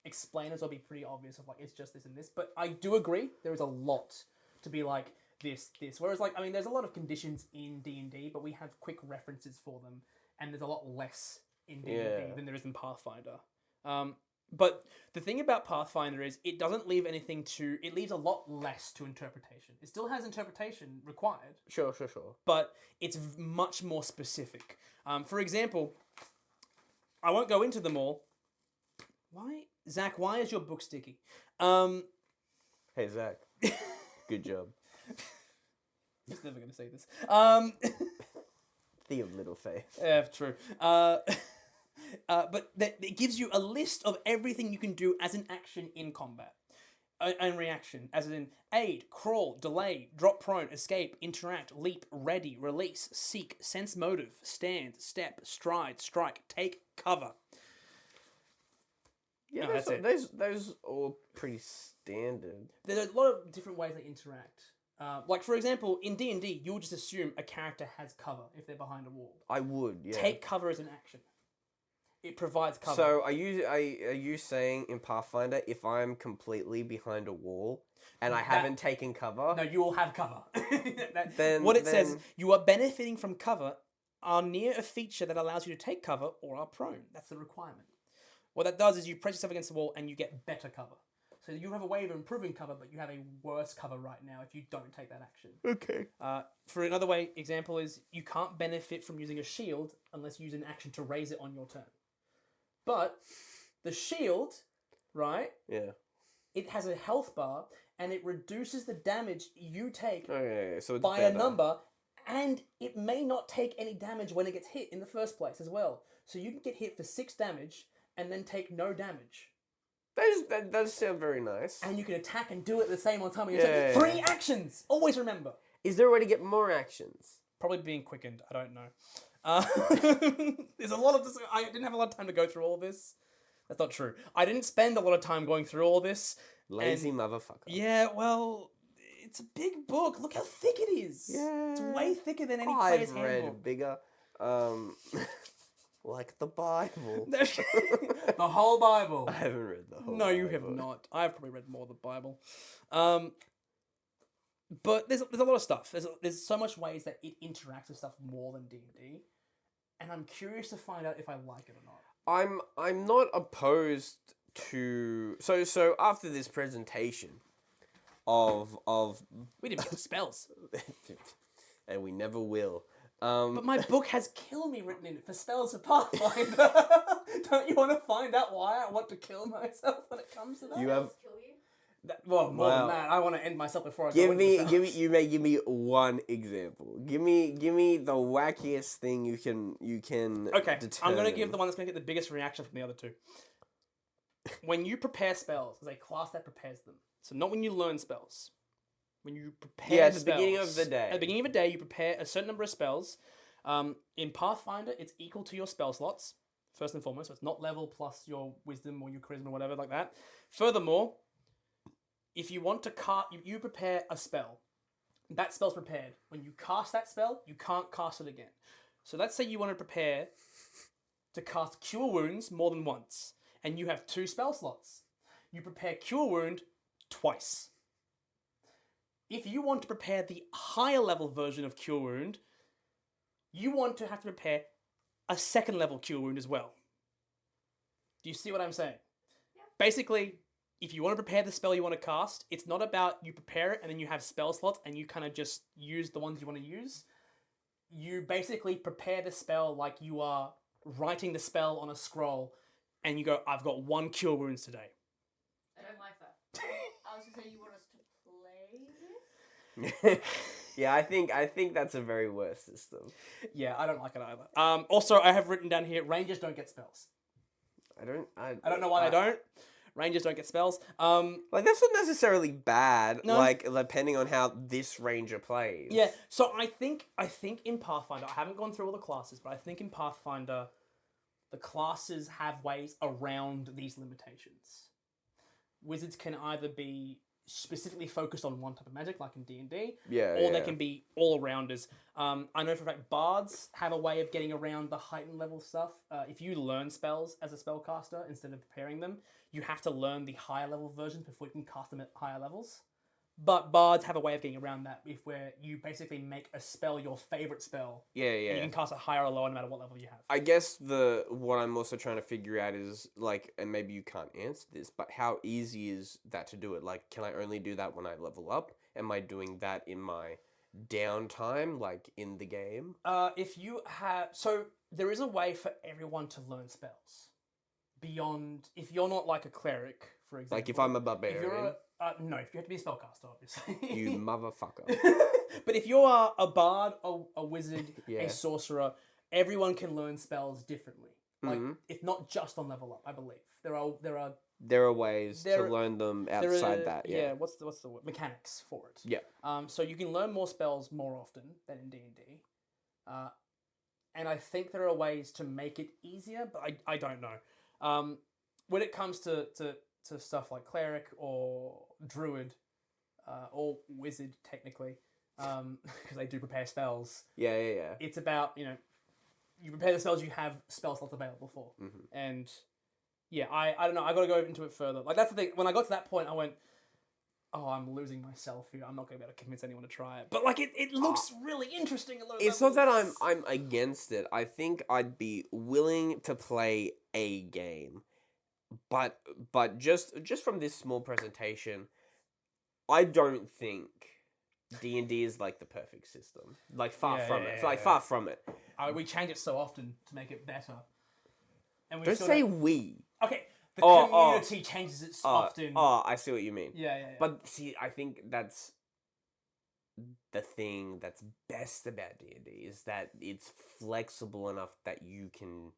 S1: explainers or be pretty obvious of like it's just this and this. But I do agree there is a lot to be like this. Whereas like I mean, there's a lot of conditions in D&D, but we have quick references for them, and there's a lot less in D&D than there is in Pathfinder. But the thing about Pathfinder is it doesn't leave anything to... It leaves a lot less to interpretation. It still has interpretation required.
S2: Sure.
S1: But it's much more specific. For example, I won't go into them all. Zach, why is your book sticky?
S2: Hey, Zach. Good job.
S1: He's never going to say this.
S2: Thee of little faith.
S1: Yeah, true. But it gives you a list of everything you can do as an action in combat. And reaction, as in aid, crawl, delay, drop prone, escape, interact, leap, ready, release, seek, sense motive, stand, step, stride, strike, take, cover.
S2: Yeah,
S1: No, that's it.
S2: Those all pretty standard.
S1: There's a lot of different ways they interact. Like, for example, in D&D, you'll just assume a character has cover if they're behind a wall.
S2: I would, yeah.
S1: Take cover as an action. It provides cover.
S2: So are you saying in Pathfinder if I'm completely behind a wall and I haven't taken cover?
S1: No, you will have cover.
S2: Then
S1: what it says, you are benefiting from cover, are near a feature that allows you to take cover, or are prone. That's the requirement. What that does is you press yourself against the wall and you get better cover. So you have a way of improving cover, but you have a worse cover right now if you don't take that action.
S2: Okay.
S1: For another way, example is you can't benefit from using a shield unless you use an action to raise it on your turn. But the shield, right?
S2: Yeah.
S1: It has a health bar and it reduces the damage you take
S2: Okay, so it's
S1: by
S2: better.
S1: a number, and it may not take any damage when it gets hit in the first place as well. So you can get hit for 6 damage and then take no damage.
S2: That does sound very nice.
S1: And you can attack and do it the same on time. You
S2: Yeah.
S1: take 3 actions. Always remember.
S2: Is there a way to get more actions?
S1: Probably being quickened. I don't know. There's a lot of this. I didn't have a lot of time to go through all this. That's not true. I didn't spend a lot of time going through all this.
S2: Lazy motherfucker.
S1: Yeah, well, it's a big book. Look how thick it is.
S2: Yeah.
S1: It's way thicker than any player's
S2: I've read
S1: handbook.
S2: bigger. Like the Bible.
S1: The whole Bible.
S2: I haven't read the whole
S1: No, you
S2: Bible.
S1: have not. I've probably read more of the Bible. But there's a lot of stuff. There's so much ways that it interacts with stuff more than D&D. And I'm curious to find out if I like it or not.
S2: I'm not opposed to so after this presentation of
S1: We didn't get the spells.
S2: and we never will.
S1: But my book has kill me written in it for spells of Pathfinder. Don't you want to find out why I want to kill myself when it comes to that?
S2: You have
S4: Kill you?
S1: More
S2: Wow.
S1: than that. I want to end myself before I
S2: give
S1: go into
S2: me
S1: spells.
S2: you may give me one example. Give me the wackiest thing you can
S1: Okay, I'm going to
S2: determine.
S1: give the one that's going to get the biggest reaction from the other two. When you prepare spells, there's a class that prepares them. So not when you learn spells. When you prepare
S2: at the
S1: spells.
S2: beginning of the day.
S1: At the beginning of the day, you prepare a certain number of spells. In Pathfinder, it's equal to your spell slots, first and foremost. So it's not level plus your wisdom or your charisma or whatever like that. Furthermore, if you want to cast, you prepare a spell. That spell's prepared. When you cast that spell, you can't cast it again. So let's say you want to prepare to cast Cure Wounds more than once, and you have 2 spell slots. You prepare Cure Wound twice. If you want to prepare the higher level version of Cure Wound, you want to have to prepare a 2nd level Cure Wound as well. Do you see what I'm saying?
S4: Yeah.
S1: Basically, if you want to prepare the spell you want to cast, it's not about you prepare it and then you have spell slots and you kind of just use the ones you want to use. You basically prepare the spell like you are writing the spell on a scroll and you go, I've got 1 Cure Wounds today.
S4: I don't like that.
S3: I was gonna say you want us to play this.
S2: Yeah, I think that's a very worse system.
S1: Yeah, I don't like it either. Also, I have written down here, Rangers don't get spells.
S2: I
S1: don't know why they don't. Rangers don't get spells.
S2: Like, that's not necessarily bad.
S1: No.
S2: Like, depending on how this ranger plays.
S1: Yeah, so I think in Pathfinder, I haven't gone through all the classes, but I think in Pathfinder, the classes have ways around these limitations. Wizards can either be specifically focused on one type of magic, like in D&D, or they can be all-rounders. I know for a fact bards have a way of getting around the heightened level stuff. If you learn spells as a spellcaster instead of preparing them, you have to learn the higher level versions before you can cast them at higher levels. But bards have a way of getting around that, where you basically make a spell your favorite spell.
S2: Yeah.
S1: And you can cast it higher or lower no matter what level you have.
S2: I guess what I'm also trying to figure out is, like, and maybe you can't answer this, but how easy is that to do it? Like, can I only do that when I level up? Am I doing that in my downtime, like, in the game?
S1: If you have... So, there is a way for everyone to learn spells. Beyond... If you're not, like, a cleric, for example...
S2: Like, if I'm a
S1: If
S2: barbarian?
S1: you're no, if you have to be a spellcaster, obviously.
S2: You motherfucker.
S1: But if you are a bard, a wizard,
S2: Yeah.
S1: a sorcerer, everyone can learn spells differently. Like,
S2: Mhm.
S1: if not just on level up, I believe. There are
S2: There are ways to learn them outside that, yeah.
S1: what's the word? Mechanics for it.
S2: Yeah.
S1: So you can learn more spells more often than in D&D. And I think there are ways to make it easier, but I don't know. When it comes to stuff like cleric or druid or wizard, technically, because they do prepare spells.
S2: Yeah.
S1: It's about, you prepare the spells you have spell slots available for.
S2: Mhm.
S1: And yeah, I don't know, I got to go into it further. Like, that's the thing, when I got to that point, I went, oh, I'm losing myself here. I'm not going to be able to convince anyone to try it. But, like, it looks really interesting at low
S2: It's
S1: levels.
S2: not that I'm against it. I think I'd be willing to play a game. But just from this small presentation, I don't think D&D is, like, the perfect system. Like, far from it. Like, far from it.
S1: We change it so often to make it better. And we
S2: Don't
S1: sort
S2: say
S1: of-
S2: we.
S1: Okay, the
S2: Oh,
S1: community changes it so often.
S2: Oh, I see what you mean.
S1: Yeah.
S2: But see, I think that's the thing that's best about D&D is that it's flexible enough that you can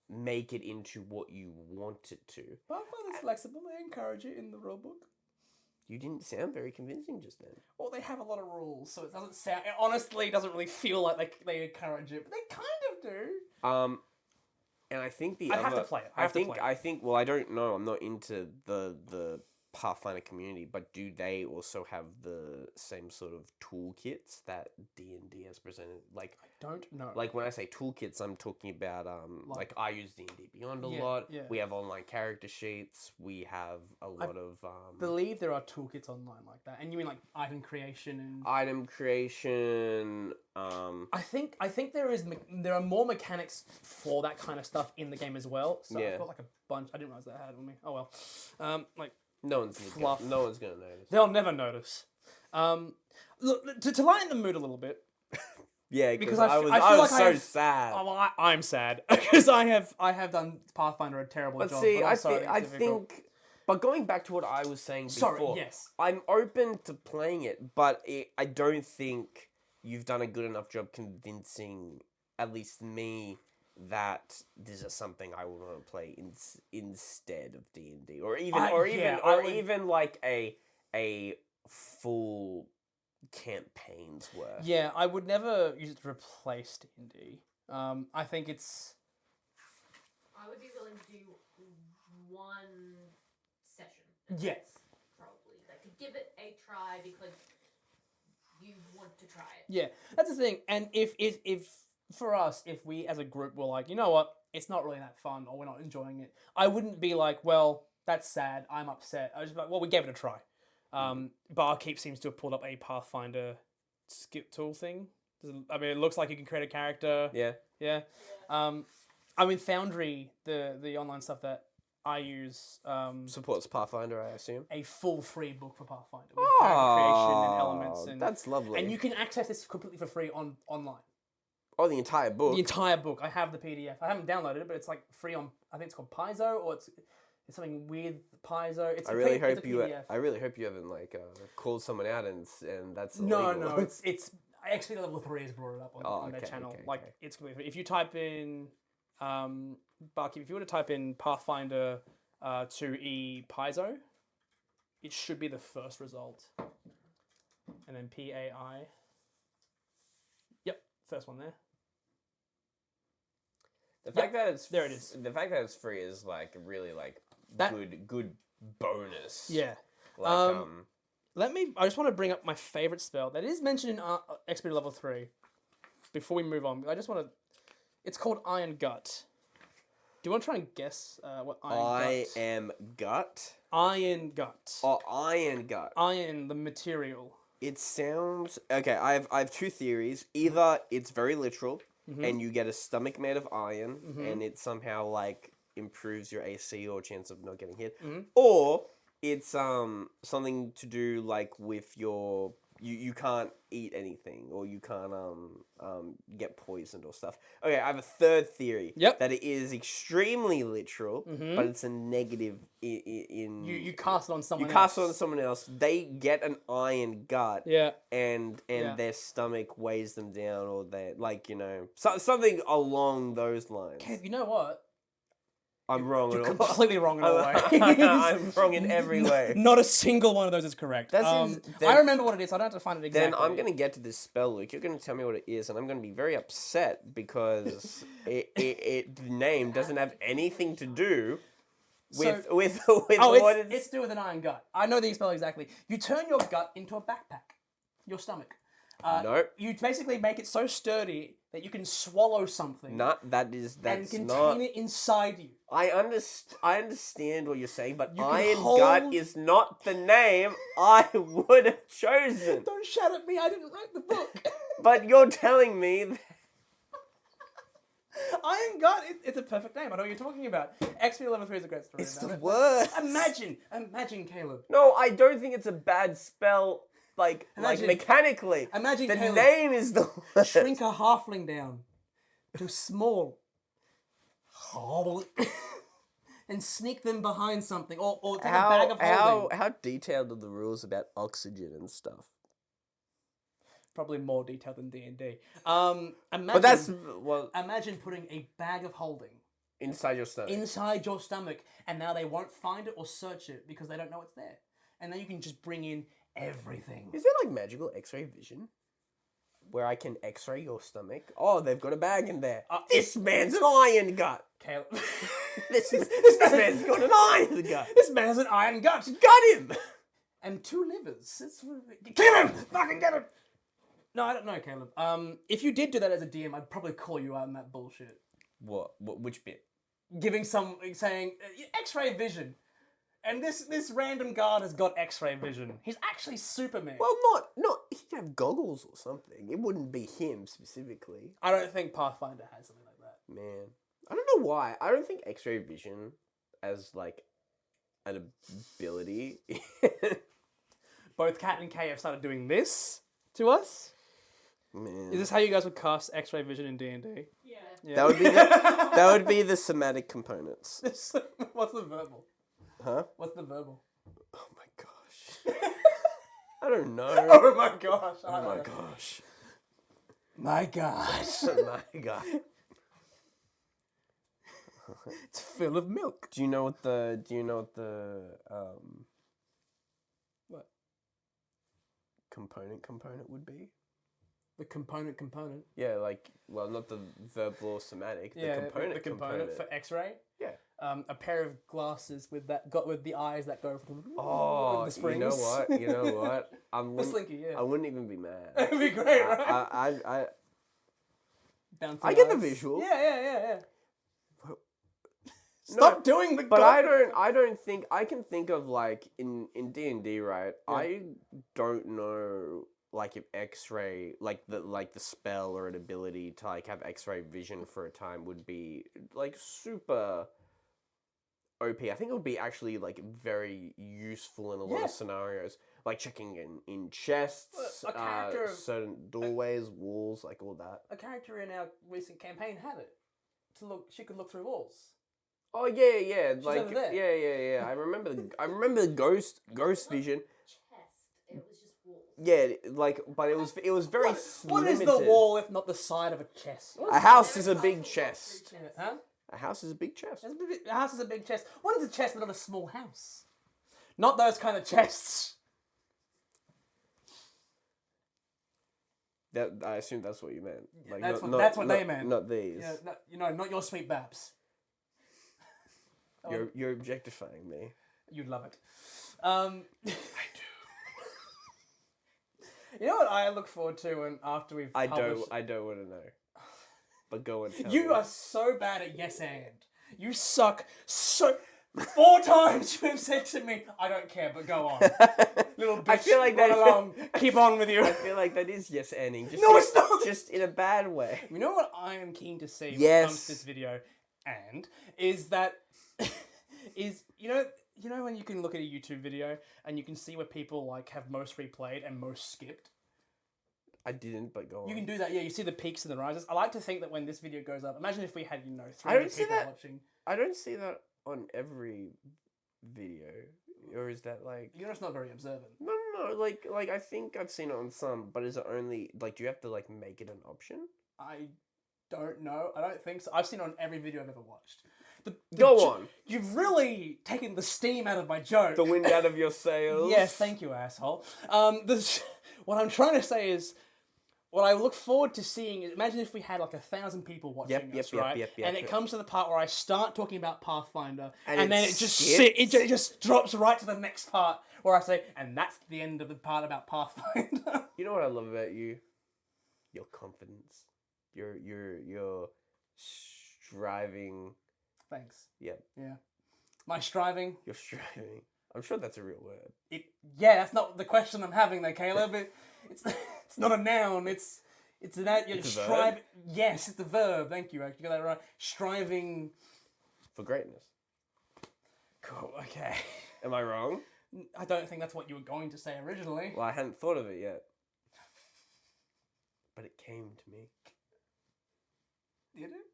S2: make it into what you want it to.
S1: Pathfinder's flexible. They encourage it in the rulebook.
S2: You didn't sound very convincing just then.
S1: Well, they have a lot of rules, so it doesn't sound... It honestly doesn't really feel like they encourage it, but they kind of do.
S2: And I think
S1: I have to play it.
S2: I think. Well, I don't know. I'm not into the Pathfinder community, but do they also have the same sort of toolkits that D&D has presented? Like,
S1: I don't know.
S2: like when I say toolkits, I'm talking about like I use D&D Beyond a
S1: Yeah,
S2: lot.
S1: yeah.
S2: We have online character sheets. We have a lot of
S1: believe there are toolkits online like that. And you mean like item creation and...
S2: item creation.
S1: I think there are more mechanics for that kind of stuff in the game as well. So
S2: Yeah.
S1: I've got like a bunch. I didn't realize that I had it on me. Oh well. Like,
S2: No one's
S1: Fluff.
S2: gonna notice.
S1: they'll never notice. Look, to lighten the mood a little bit.
S2: Yeah,
S1: Because
S2: because
S1: I
S2: I
S1: f-
S2: was
S1: I feel like
S2: so
S1: I have-
S2: sad.
S1: Oh, well, I'm sad because I have done Pathfinder a terrible
S2: But
S1: job.
S2: see,
S1: but
S2: I
S1: also
S2: think,
S1: it's
S2: I
S1: difficult.
S2: think, but going back to what I was saying
S1: Sorry,
S2: before,
S1: yes.
S2: I'm open to playing it, but I don't think you've done a good enough job convincing at least me that this is something I would want to play instead of D&D, or even like a full campaign's worth.
S1: Yeah, I would never use it to replace D&D. I think it's...
S4: I would be willing to do one session.
S1: Yes.
S4: Probably. Like, to give it a try because you want to try it.
S1: Yeah, that's the thing. And if for us, if we as a group were like, you know what, it's not really that fun or we're not enjoying it, I wouldn't be like, well, that's sad, I'm upset. I was just like, well, we gave it a try. Barkeep seems to have pulled up a Pathfinder skip tool thing. I mean, it looks like you can create a character.
S2: Yeah.
S1: I mean, Foundry, the online stuff that I use,
S2: Supports Pathfinder, I assume.
S1: a full free book for Pathfinder with character creation and elements, and
S2: that's lovely.
S1: and you can access this completely for free online.
S2: Oh, the entire book.
S1: The entire book. I have the PDF. I haven't downloaded it, but it's like free on. I think it's called Paizo, or It's something with Paizo. It's
S2: I
S1: a
S2: really
S1: P- it's a
S2: hope you.
S1: PDF.
S2: I really hope you haven't like called someone out and that's
S1: No,
S2: illegal.
S1: no, it's XP level 3 has brought it up on their
S2: okay,
S1: channel.
S2: okay,
S1: Like
S2: okay.
S1: it's completely. If you type in, Barkeep, if you were to type in Pathfinder 2E Paizo, it should be the first result, and then PAI. Yep, first one there.
S2: The fact that it's
S1: there it is.
S2: The fact that it's free is like really like
S1: That-
S2: good bonus.
S1: Yeah.
S2: Like
S1: I just want to bring up my favorite spell that is mentioned in XP level 3. Before we move on, I just want to. It's called Iron Gut. Do you want to try and guess what Iron Gut?
S2: am gut.
S1: Iron Gut.
S2: Oh, iron gut.
S1: Iron, the material.
S2: It sounds okay. I have two theories. Either it's very literal, and you get a stomach made of iron, and it somehow like improves your AC or chance of not getting hit, or it's something to do like with your you can't eat anything or you can't get poisoned or stuff. Okay, I have a third theory.
S1: Yep.
S2: That it is extremely literal, but it's a negative in
S1: You cast it on someone
S2: you
S1: else.
S2: cast it on someone else. They get an iron gut.
S1: Yeah.
S2: And
S1: Yeah.
S2: their stomach weighs them down, or they something along those lines.
S1: Kev, you know what?
S2: I'm wrong.
S1: You're
S2: in all-
S1: completely wrong in all ways.
S2: I'm wrong in every way.
S1: Not a single one of those is correct.
S2: That seems- then-
S1: I remember what it is. So I don't have to find it exactly.
S2: Then I'm gonna get to this spell, Luke. You're gonna tell me what it is, and I'm gonna be very upset because the name doesn't have anything to do with
S1: Oh,
S2: what
S1: it's to do with an iron gut. I know the spell exactly. You turn your gut into a backpack. Your stomach.
S2: Nope.
S1: You basically make it so sturdy that you can swallow something
S2: Not that is
S1: and
S2: that's
S1: contain
S2: not.
S1: it inside you.
S2: I understand what you're saying, but
S1: You can
S2: Iron
S1: hold-
S2: Gut is not the name I would have chosen.
S1: Don't shout at me. I didn't write the book.
S2: But you're telling me that
S1: Iron Gut. It's a perfect name. I know what you're talking about. XP level 3 is a great story.
S2: it's
S1: about
S2: the
S1: it.
S2: word.
S1: Imagine, Caleb.
S2: No, I don't think it's a bad spell. Like
S1: Imagine-
S2: mechanically.
S1: Imagine
S2: The
S1: Caleb
S2: name is the word.
S1: shrink a halfling down to small and sneak them behind something, or take a bag of holding.
S2: How detailed are the rules about oxygen and stuff?
S1: Probably more detailed than D&D.
S2: But that's
S1: Imagine putting a bag of holding
S2: inside your stomach.
S1: inside your stomach, and now they won't find it or search it because they don't know it's there. And then you can just bring in everything.
S2: Is there like magical X-ray vision? Where I can X-ray your stomach? Oh, they've got a bag in there. This man's an iron gut.
S1: Caleb.
S2: This man's got an iron gut.
S1: This man has an iron gut.
S2: Got him!
S1: And 2 livers. Kill him! Fucking get him! No, I don't know, Caleb. If you did do that as a DM, I'd probably call you out on that bullshit.
S2: What? Which bit?
S1: Saying X-ray vision, and this random guard has got X-ray vision. He's actually Superman.
S2: Well, not. He'd have goggles or something. It wouldn't be him specifically.
S1: I don't think Pathfinder has something like that.
S2: Man, I don't know why. I don't think X-ray vision as like an ability.
S1: Both Kat and Kay have started doing this to us.
S2: Man,
S1: Is this how you guys would cast X-ray vision in D&D?
S3: Yeah.
S2: that would be the somatic components.
S1: What's the verbal?
S2: Huh?
S1: What's the verbal?
S2: Oh my gosh. I don't know.
S1: Oh my gosh!
S2: Oh my gosh.
S1: My gosh!
S2: My God.
S1: It's full of milk.
S2: Do you know what the
S1: What?
S2: component would be?
S1: The component.
S2: Yeah, like, well, not the verbal or somatic.
S1: Yeah,
S2: the component
S1: the component for X-ray.
S2: Yeah.
S1: A pair of glasses with the eyes that go from
S2: Oh,
S1: the springs.
S2: you know what? You know what?
S1: The slinky, yeah.
S2: I wouldn't even be mad.
S1: It'd be great, right?
S2: I
S1: Bouncing
S2: I get the
S1: eyes.
S2: visual.
S1: Yeah.
S2: No,
S1: Stop doing the.
S2: But I don't think I can think of like in D&D, right?
S1: Yeah.
S2: I don't know like if X-ray like the spell or an ability to like have X-ray vision for a time would be like super OP. I think it would be actually like very useful in a lot
S1: Yeah.
S2: of scenarios, like checking in chests,
S1: A character-
S2: certain doorways, walls, like all that.
S1: A character in our recent campaign had it. She could look through walls.
S2: Oh yeah.
S1: She's
S2: Like
S1: over there.
S2: yeah. I remember the ghost vision.
S4: Chest. It was just walls.
S2: Yeah, like, but it was very
S1: What is the
S2: limited.
S1: wall if not the side of a chest?
S2: A house is a big chest.
S1: Huh?
S2: A house is a big chest.
S1: A house is a big chest. What is a chest but not a small house? Not those kind of chests.
S2: That I assume that's what you meant. Like
S1: That's what they meant.
S2: Not these.
S1: Yeah, not your sweet Babs.
S2: You're objectifying me.
S1: You'd love it.
S2: I do.
S1: You know what I look forward to, and after we've
S2: I
S1: published...
S2: don't want to know. But go and tell
S1: You
S2: me.
S1: are so bad at yes and. You suck so... 4 times you have said to me, I don't care, but go on. Little bitch,
S2: I feel like
S1: run
S2: that-
S1: along. Keep on with you.
S2: I feel like that is yes anding. Just
S1: No, it's not.
S2: Just in a bad way.
S1: You know what I am keen to see when it
S2: Yes.
S1: comes to this video, and is that you know when you can look at a YouTube video and you can see where people like have most replayed and most skipped.
S2: I didn't, but go on.
S1: You can do that, yeah. You see the peaks and the rises. I like to think that when this video goes up, imagine if we had 300
S2: I don't see
S1: people
S2: that.
S1: watching.
S2: I don't see that on every video, or is that like?
S1: You're just not very observant.
S2: No. Like I think I've seen it on some, but is it only like? Do you have to like make it an option?
S1: I don't know. I don't think so. I've seen it on every video I've ever watched.
S2: Go on.
S1: You've really taken the steam out of my joke.
S2: The wind out of your sails.
S1: Yes, thank you, asshole. What I'm trying to say is, what I look forward to seeing is, imagine if we had like 1,000 people watching us, right?
S2: Yep.
S1: And it comes to the part where I start talking about Pathfinder, and
S2: And
S1: then
S2: it
S1: it just
S2: skips.
S1: it just drops right to the next part where I say, and that's the end of the part about Pathfinder.
S2: You know what I love about you? Your confidence. Your striving.
S1: Thanks.
S2: Yep.
S1: Yeah. My striving.
S2: You're striving. I'm sure that's a real word.
S1: Yeah, that's not the question I'm having there, Caleb. It's not a noun. It's an you're
S2: It's a verb?
S1: striving. Yes, it's a verb. Thank you. You got that right. Striving.
S2: For greatness.
S1: Cool. Okay.
S2: Am I wrong?
S1: I don't think that's what you were going to say originally.
S2: Well, I hadn't thought of it yet. But it came to me.
S1: Did it?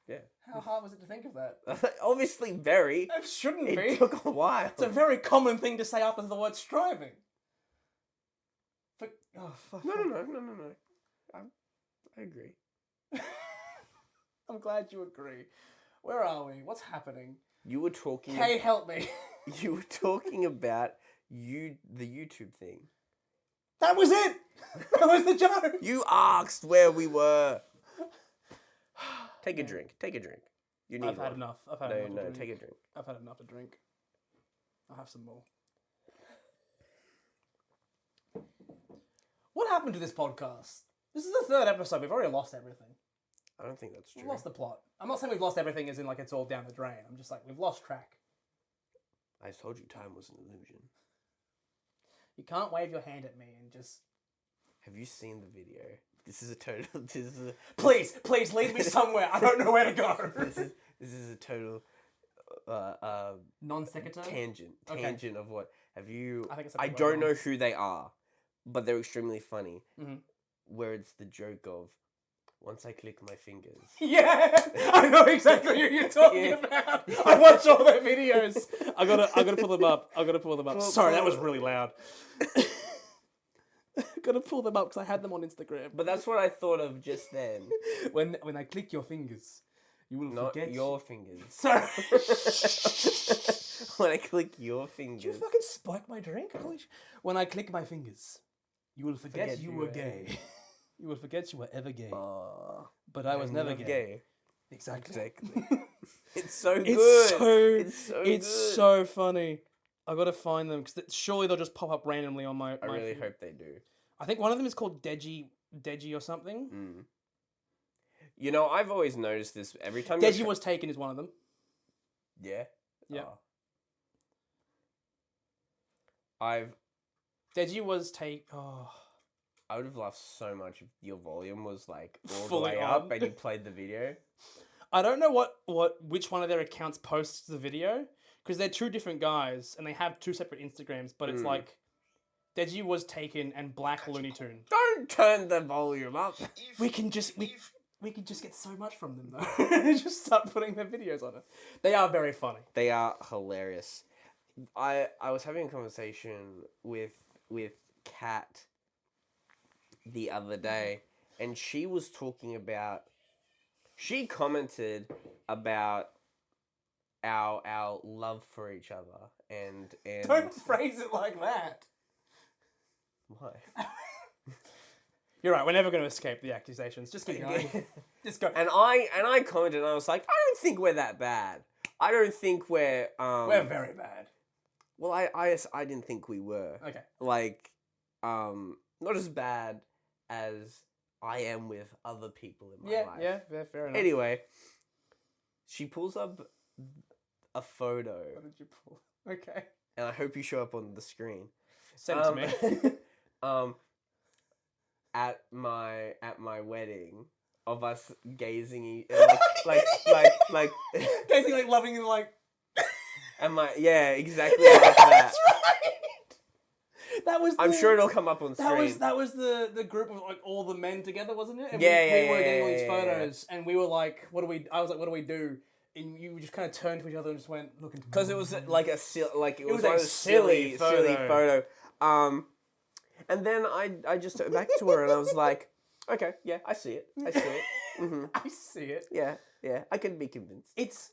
S2: Yeah.
S1: How hard was it to think of that?
S2: Obviously very.
S1: It shouldn't
S2: It
S1: be.
S2: took a while.
S1: It's a very common thing to say after the word striving. Oh, fuck.
S2: No. I agree.
S1: I'm glad you agree. Where are we? What's happening?
S2: You were talking.
S1: Kay, help me.
S2: You were talking about the YouTube thing.
S1: That was it. That was the joke.
S2: You asked where we were. Take a drink. You need
S1: I've had
S2: one.
S1: enough. I've had enough.
S2: No,
S1: to drink.
S2: take a drink.
S1: I've had enough to drink. I'll have some more. What happened to this podcast? This is the 3rd episode. We've already lost everything.
S2: I don't think that's true.
S1: We've lost the plot. I'm not saying we've lost everything as in like it's all down the drain. I'm just like, we've lost track.
S2: I told you time was an illusion.
S1: You can't wave your hand at me and just...
S2: Have you seen the video? This is a total.
S1: Please lead me somewhere. I don't know where to go.
S2: This is a total.
S1: Non sequitur.
S2: Tangent
S1: Okay.
S2: of what have you?
S1: I think it's
S2: I
S1: something
S2: don't
S1: wrong.
S2: know who they are, but they're extremely funny.
S1: Mhm.
S2: Where it's the joke of, once I click my fingers.
S1: Yeah, I know exactly who you're talking
S2: Yeah.
S1: about. I watch all their videos. I gotta pull them up. Sorry, that was really loud. Gotta pull them up because I had them on Instagram.
S2: But that's what I thought of just then.
S1: When I click your fingers, you will
S2: Not
S1: forget
S2: your fingers.
S1: Sorry.
S2: When I click your
S1: Did you
S2: fingers.
S1: fucking spike my drink? Holy when I click my fingers, you will forget you were gay. You will forget you were ever gay. But I was
S2: I'm
S1: never
S2: not
S1: gay. Exactly.
S2: It's so good.
S1: It's
S2: good.
S1: so funny. I gotta find them because surely they'll just pop up randomly on my.
S2: I really
S1: feed.
S2: hope they do.
S1: I think one of them is called Deji or something.
S2: Mm. You know, I've always noticed this every time.
S1: Deji was taken is one of them.
S2: Yeah.
S1: Yeah. Deji was Oh,
S2: I would have laughed so much if your volume was like all the
S1: Fully
S2: way up
S1: on.
S2: and you played the video.
S1: I don't know which one of their accounts posts the video because they're 2 different guys and they have 2 separate Instagrams. But it's like Deji was taken and Black Looney Tune.
S2: Don't turn the volume up.
S1: We can just we could just get so much from them though. Just start putting their videos on it. They are very funny.
S2: They are hilarious. I was having a conversation with Kat the other day, and she was talking about. She commented about our love for each other and
S1: Don't phrase it like that.
S2: why?
S1: You're right. We're never going to escape the accusations. Just keep going. Just go.
S2: And I commented, and I was like, I don't think we're that bad. I don't think we're
S1: We're very bad.
S2: Well, I didn't think we were.
S1: Okay.
S2: Like, not as bad as I am with other people in my life.
S1: Yeah, fair enough.
S2: Anyway, she pulls up a photo,
S1: What did you pull? Okay.
S2: and I hope you show up on the screen.
S1: Send it to me.
S2: At my wedding, of us gazing, like
S1: Casey, like, loving you, like...
S2: and exactly like that.
S1: That's right! That was
S2: I'm sure it'll come up on screen.
S1: That was the group of, like, all the men together, wasn't it? And
S2: Yeah,
S1: we were getting all
S2: yeah,
S1: these
S2: yeah,
S1: photos, and we were like, I was like, what do we do? And you just kind of turned to each other and just went, look into...
S2: Because it was like it was
S1: a
S2: one of those silly
S1: silly
S2: photo. And then I just turned back to her and I was like, okay, yeah, I see it. Mm-hmm.
S1: I see it.
S2: Yeah, I can be convinced.
S1: It's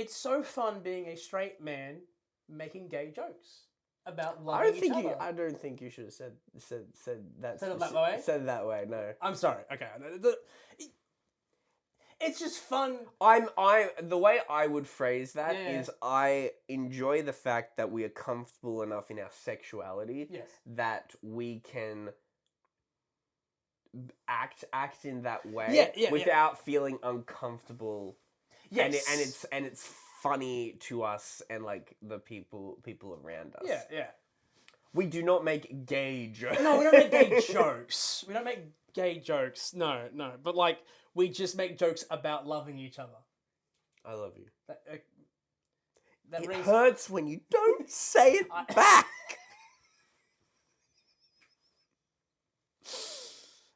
S1: so fun being a straight man making gay jokes about loving each other.
S2: I don't think you should have said that.
S1: Said it that way?
S2: Said it that way. No.
S1: I'm sorry. Okay. It's just fun.
S2: The way I would phrase that
S1: Yeah.
S2: is I enjoy the fact that we are comfortable enough in our sexuality
S1: Yes.
S2: that we can act in that way without feeling uncomfortable.
S1: Yes.
S2: And it's funny to us and like the people around us.
S1: Yeah.
S2: We do not make gay jokes.
S1: No, we don't make gay jokes. We don't make gay jokes. No. But like, we just make jokes about loving each other.
S2: I love you.
S1: That
S2: It
S1: rings-
S2: hurts when you don't say it back.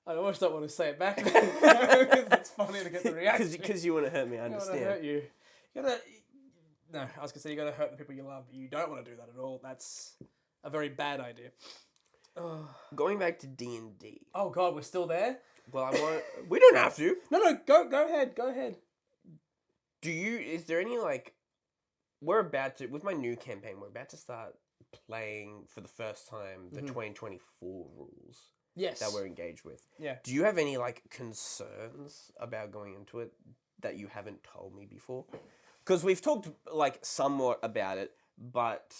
S1: I almost don't want to say it back because it's funny to get the reaction.
S2: Because you want to hurt me, I
S1: I don't
S2: understand.
S1: want to hurt you. No, I was going to say you got to hurt the people you love. You don't want to do that at all. That's a very bad idea.
S2: Going back to D&D.
S1: Oh God, we're still there?
S2: Well, we don't have to.
S1: No, go ahead.
S2: Is there any like, with my new campaign, we're about to start playing for the first time the 2024 rules.
S1: Yes.
S2: That we're engaged with.
S1: Yeah.
S2: Do you have any like concerns about going into it that you haven't told me before? Because we've talked like somewhat about it, but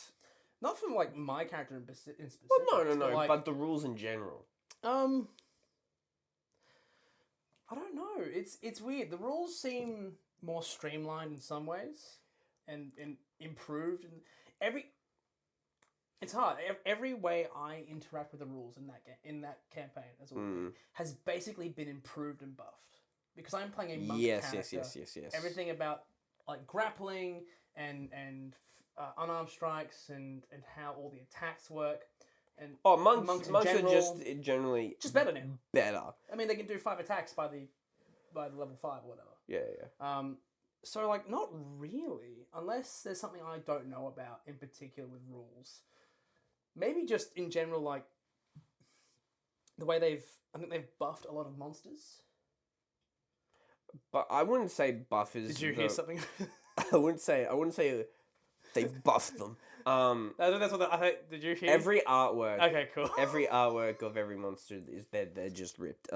S1: Not from like my character in specific.
S2: well, no, but the rules in general.
S1: I don't know. It's weird. The rules seem more streamlined in some ways, and improved. And it's hard. Every way I interact with the rules in that campaign as well has basically been improved and buffed because I'm playing a monk character.
S2: Yes.
S1: Everything about like grappling and unarmed strikes and how all the attacks work. And
S2: monks
S1: in
S2: are
S1: general,
S2: just generally
S1: just better now.
S2: Better.
S1: I mean, they can do 5 attacks by the level 5 or whatever.
S2: Yeah.
S1: So like not really, unless there's something I don't know about in particular with rules. Maybe just in general, like the way I think they've buffed a lot of monsters.
S2: But I wouldn't say buff is.
S1: Did you hear something?
S2: I wouldn't say they've buffed them.
S1: That's what I think. Did you hear?
S2: Every artwork.
S1: Okay, cool.
S2: Every artwork of every monster is they're just ripped.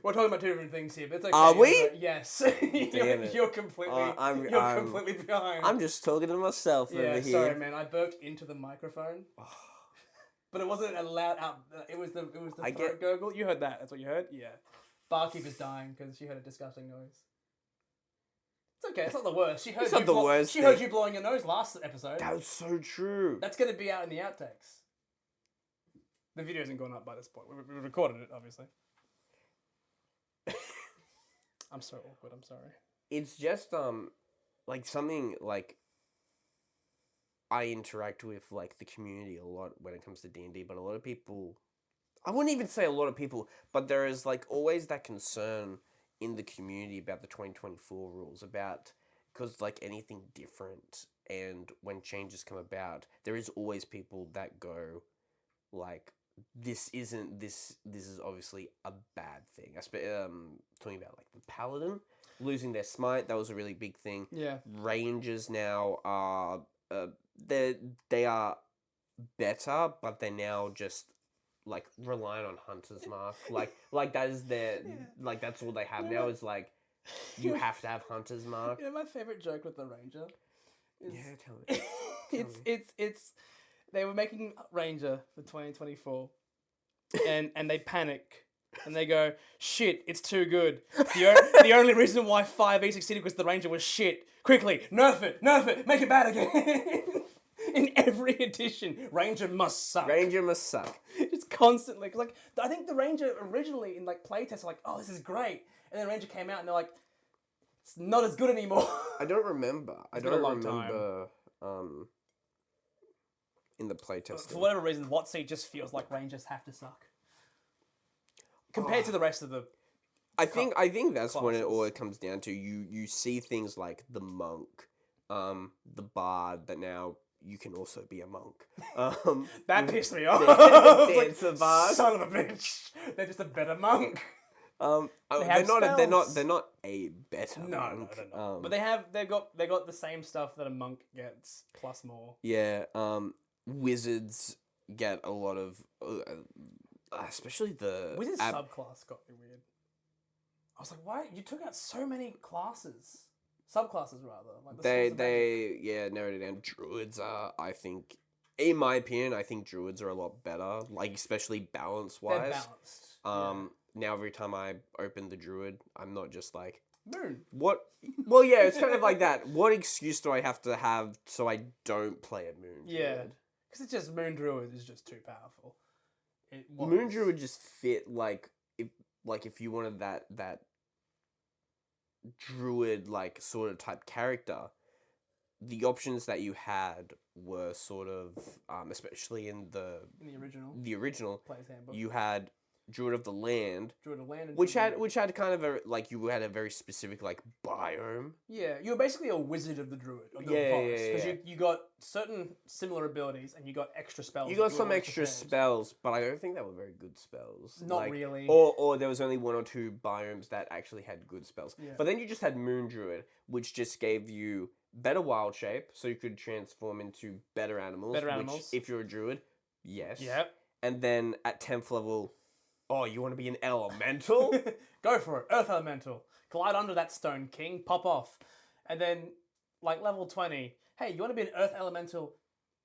S1: We're talking about two different things here, but it's okay.
S2: Are we?
S1: Yes.
S2: Damn it.
S1: You're completely. You're completely behind.
S2: I'm just talking to myself over here.
S1: Sorry, man. I burped into the microphone. But it wasn't a loud out. It was the throat gurgle. You heard that? That's what you heard? Yeah. Barkeeper's dying because she heard a disgusting noise. It's okay. It's not the worst. She heard
S2: It's not the worst
S1: She heard you blowing your nose last episode.
S2: That was so true.
S1: That's going to be out in the outtakes. The video hasn't gone up by this point. We recorded it, obviously. I'm so awkward. I'm sorry.
S2: It's just like something like I interact with like the community a lot when it comes to D&D, but a lot of people I wouldn't even say a lot of people, but there is like always that concern in the community about the 2024 rules about because like anything different and when changes come about, there is always people that go like this is obviously a bad thing. Talking about like the paladin losing their smite, that was a really big thing.
S1: Yeah.
S2: Rangers now are they are better, but they're now just like relying on Hunter's Mark. like that is their like that's all they have now is like you have to have Hunter's Mark.
S1: You know my favorite joke with the Ranger? Is,
S2: Yeah, tell me.
S1: it's they were making Ranger for 2024 and they panic and they go, shit, it's too good. The only reason why 5e succeeded was the Ranger was shit. Quickly, nerf it, make it bad again. In every edition, Ranger must suck.
S2: Ranger must suck.
S1: It's constantly, cause like I think the Ranger originally in like playtests were like, oh, this is great, and then Ranger came out and they're like, it's not as good anymore.
S2: I don't remember.
S1: It's been a long time.
S2: In the playtest.
S1: For whatever reason, WotC just feels like Rangers have to suck compared to the rest of the.
S2: I think that's when it
S1: classes.
S2: all comes down to. You see things like the monk, the bard that now you can also be a monk.
S1: That pissed me off.
S2: Dance the bard.
S1: Son of a bitch. They're just a better monk.
S2: They're not a better
S1: No,
S2: monk.
S1: no. But they got the same stuff that a monk gets plus more.
S2: Yeah. Wizards get a lot of, especially the
S1: Wizard subclass got me weird. I was like, why you took out so many classes, subclasses rather. Like the source of magic.
S2: narrowed it down. Druids are, I think, in my opinion, I think druids are a lot better. Like especially balance
S1: They're
S2: wise.
S1: balanced.
S2: Now every time I open the druid, I'm not just like
S1: Moon.
S2: what. Well, yeah, it's kind of like that. What excuse do I have to have so I don't play a moon druid?
S1: Yeah, because it's just Moon Druid is just too powerful.
S2: Moon druid just fit like if you wanted that druid like sort of type character, the options that you had were sort of especially in the original
S1: Player's Handbook.
S2: you had Druid of the Land,
S1: Druid of Land, and
S2: which
S1: Druid
S2: had kind of you had a very specific like biome.
S1: Yeah, you were basically a wizard of the druid of the
S2: Yeah,
S1: forest
S2: yeah,
S1: because
S2: yeah.
S1: you got certain similar abilities and you got extra spells.
S2: You
S1: that
S2: got some
S1: were
S2: extra
S1: prepared.
S2: spells, but I don't think they were very good spells.
S1: Not really.
S2: Or there was only one or two biomes that actually had good spells.
S1: Yeah.
S2: But then you just had Moon Druid, which just gave you better wild shape, so you could transform into better animals. Which, if you're a druid, yes.
S1: Yep.
S2: And then at 10th level, oh, you want to be an elemental?
S1: Go for it. Earth Elemental. Glide under that stone king. Pop off. And then, like, level 20. Hey, you want to be an Earth Elemental,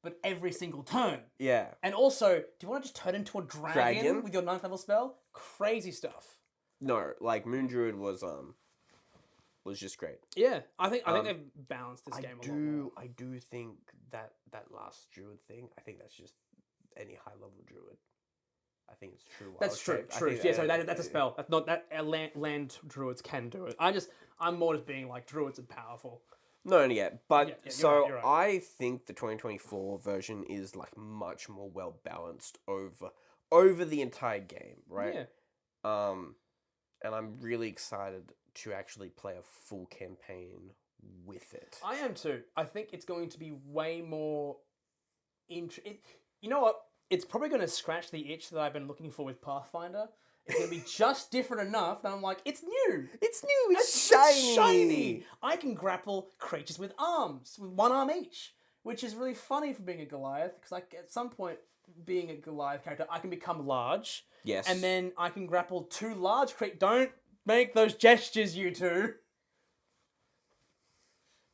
S1: but every single turn.
S2: Yeah.
S1: And also, do you want to just turn into a dragon with your 9th level spell? Crazy stuff.
S2: No, like, Moon Druid was just great.
S1: Yeah, I think they've balanced this game a lot more.
S2: I do think that last druid thing, I think that's just any high level druid. I think it's true.
S1: That's true. True. Yeah, sorry, that's a spell. That's not that land druids can do it. I'm more just being like druids are powerful.
S2: No, yet. But
S1: Yeah,
S2: so
S1: you're right.
S2: I think the 2024 version is like much more well balanced over the entire game, right?
S1: Yeah.
S2: And I'm really excited to actually play a full campaign with it.
S1: I am too. I think it's going to be way more. You know what? It's probably going to scratch the itch that I've been looking for with Pathfinder. It's going to be just different enough that I'm like, it's new.
S2: It's new. It's shiny.
S1: I can grapple creatures with arms, with one arm each, which is really funny for being a Goliath, because like at some point, being a Goliath character, I can become large.
S2: Yes.
S1: And then I can grapple two large creatures. Don't make those gestures, you two.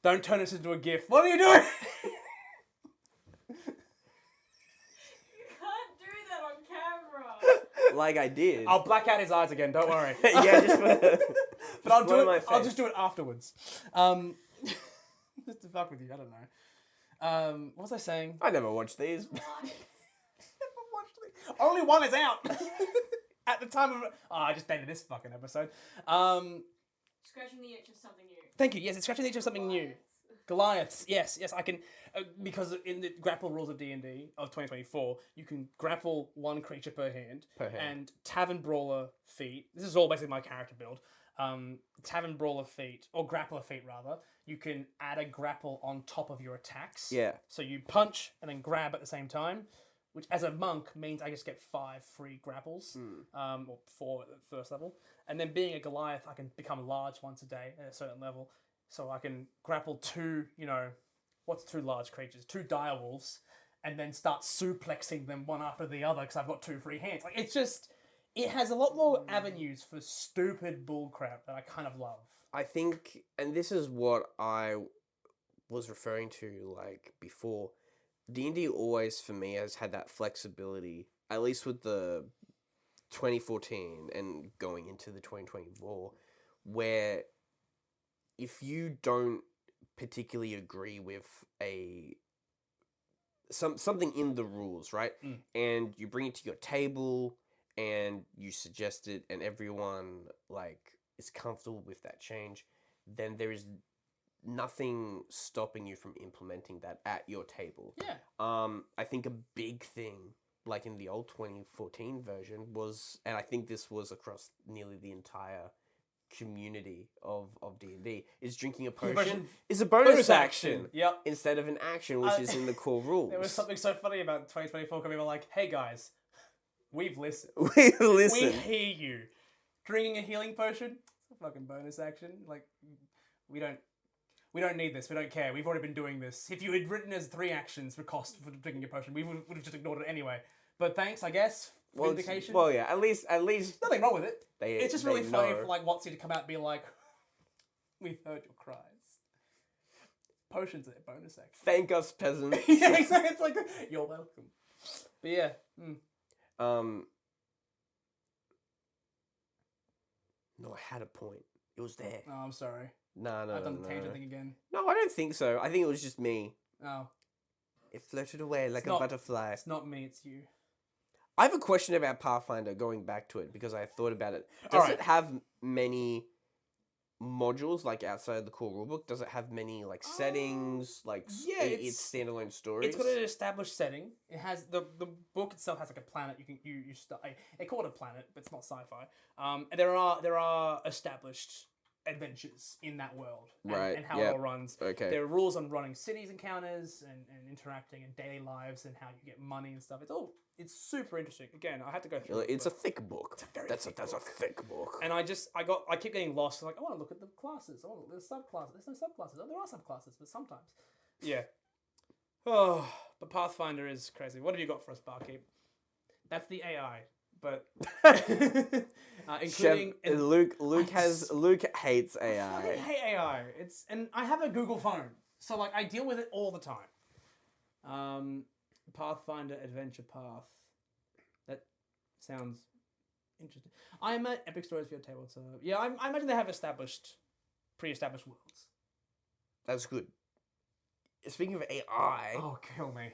S1: Don't turn this into a GIF. What are you doing?
S2: Like I did.
S1: I'll black out his eyes again. Don't worry.
S2: Yeah, just
S1: but I'll do
S2: my
S1: it. I'll
S2: face.
S1: just do it afterwards. Just to fuck with you. I don't know. What was I saying?
S2: I never watched these.
S1: Only one is out at the time of. Oh, I just dated this fucking episode.
S3: Scratching the itch of something new.
S1: Thank you. Yes, it's scratching the itch of something new. Goliaths. Yes, I can because in the grapple rules of D&D of 2024, you can grapple one creature per hand. And Tavern Brawler feat. This is all basically my character build. Tavern Brawler feat or Grappler feat rather. You can add a grapple on top of your attacks.
S2: Yeah.
S1: So you punch and then grab at the same time, which as a monk means I just get 5 free grapples, or 4 at the first level. And then being a Goliath, I can become large once a day at a certain level. So I can grapple 2, what's 2 large creatures? 2 direwolves, and then start suplexing them one after the other because I've got 2 free hands. Like, it's just, it has a lot more avenues for stupid bullcrap that I kind of love.
S2: I think, and this is what I was referring to, like, before, D&D always, for me, has had that flexibility, at least with the 2014 and going into the 2024, where if you don't particularly agree with something in the rules, right? And you bring it to your table and you suggest it and everyone like is comfortable with that change, then there is nothing stopping you from implementing that at your table.
S1: Yeah.
S2: I think a big thing, like in the old 2014 version, was, and I think this was across nearly the entire community of D&D, is drinking a potion is a bonus action.
S1: Yep.
S2: Instead of an action, which is in the core rules.
S1: There was something so funny about 2024 coming. We were like, hey guys, we've listened.
S2: We listen.
S1: We hear you. Drinking a healing potion, it's a fucking bonus action. Like, we don't need this. We don't care. We've already been doing this. If you had written as 3 actions for cost for drinking a potion, we would have just ignored it anyway. But thanks, I guess. Vindication.
S2: Well, yeah. At least
S1: Nothing wrong with it. It's just really funny
S2: know.
S1: for like WotC to come out and be like, "We've heard your cries." Potions are a bonus action.
S2: Thank us, peasants.
S1: Yeah, exactly. It's like you're welcome. But yeah.
S2: No, I had a point. It was there.
S1: Oh, I'm sorry.
S2: No.
S1: I've done the tangent thing again.
S2: No, I don't think so. I think it was just me.
S1: Oh.
S2: It floated away like a butterfly.
S1: It's not me, it's you.
S2: I have a question about Pathfinder, going back to it, because I thought about it. Does it have many modules, like, outside of the core rulebook? Does it have many, like, settings, like, it's standalone stories?
S1: It's got an established setting. It has, the book itself has, like, a planet. You start, they call it a planet, but it's not sci-fi. And there are established adventures in that world and how it all runs.
S2: Okay.
S1: There are rules on running cities encounters and interacting in daily lives and how you get money and stuff. It's super interesting. Again, I had to go through it.
S2: It's a thick book. That's a thick book.
S1: And I keep getting lost. Like, I want to look at the classes. I want to look at the subclasses. There's no subclasses. Oh, there are subclasses, but sometimes. Yeah. Oh, but Pathfinder is crazy. What have you got for us, Barkeep? That's the AI. But including
S2: Luke hates AI.
S1: I hate AI. And I have a Google phone, so like I deal with it all the time. Pathfinder Adventure Path. That sounds interesting. I'm at Epic Stories for your table, so yeah, I imagine they have pre-established worlds.
S2: That's good. Speaking of AI,
S1: oh, kill me.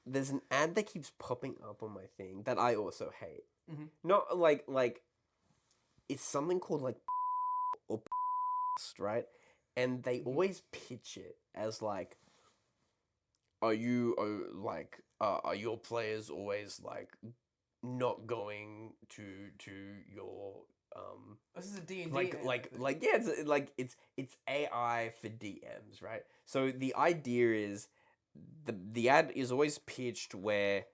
S2: There's an ad that keeps popping up on my thing that I also hate.
S1: Mm-hmm.
S2: Not like it's something called like or right, and they always pitch it as like, are your players always like not going to your
S1: This is a D&D
S2: it's AI for DMs, right? So the idea is the ad is always pitched where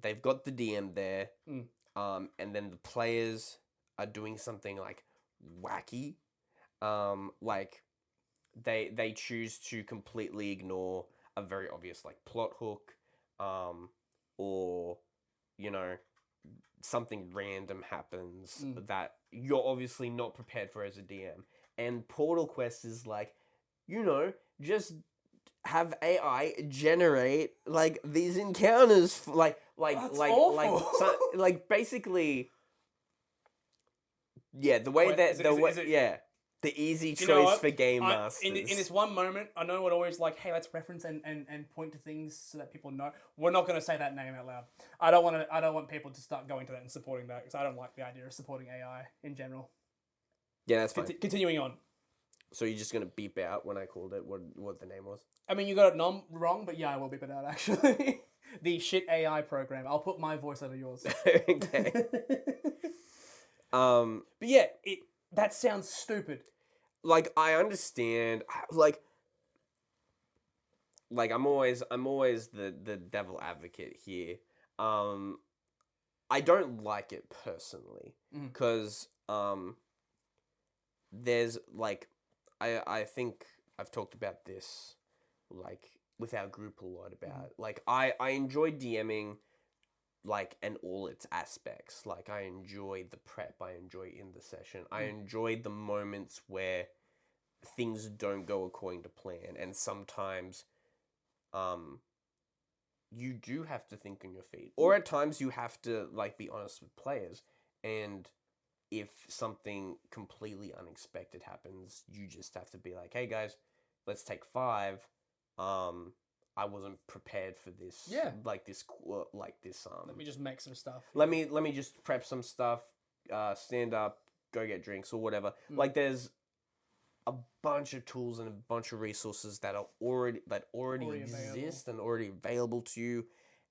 S2: they've got the DM there, and then the players are doing something like wacky, like they choose to completely ignore a very obvious like plot hook, or something random happens that you're obviously not prepared for as a DM. And Portal Quest is like, just have AI generate like these encounters, basically, yeah. The way the easy choice for game masters.
S1: In this one moment, I know it always like, hey, let's reference and point to things so that people know. We're not going to say that name out loud. I don't want people to start going to that and supporting that because I don't like the idea of supporting AI in general.
S2: Yeah, that's fine.
S1: Continuing on.
S2: So you're just gonna beep out when I called it what the name was?
S1: I mean, you got it wrong, but yeah, I will beep it out, actually. The shit AI program. I'll put my voice over yours.
S2: Okay.
S1: But yeah, that sounds stupid.
S2: Like I understand, like I'm always the devil advocate here. I don't like it personally because there's like I think I've talked about this like with our group a lot about like I enjoy DMing like and all its aspects. Like I enjoy the prep, I enjoy in the session, I enjoy the moments where things don't go according to plan, and sometimes you do have to think on your feet, or at times you have to like be honest with players, and if something completely unexpected happens, you just have to be like, hey guys, let's take 5. I wasn't prepared for this.
S1: Yeah.
S2: Like this.
S1: Let me just make some stuff.
S2: Let me just prep some stuff. Stand up, go get drinks or whatever. Like there's a bunch of tools and a bunch of resources that are already exist and already available to you,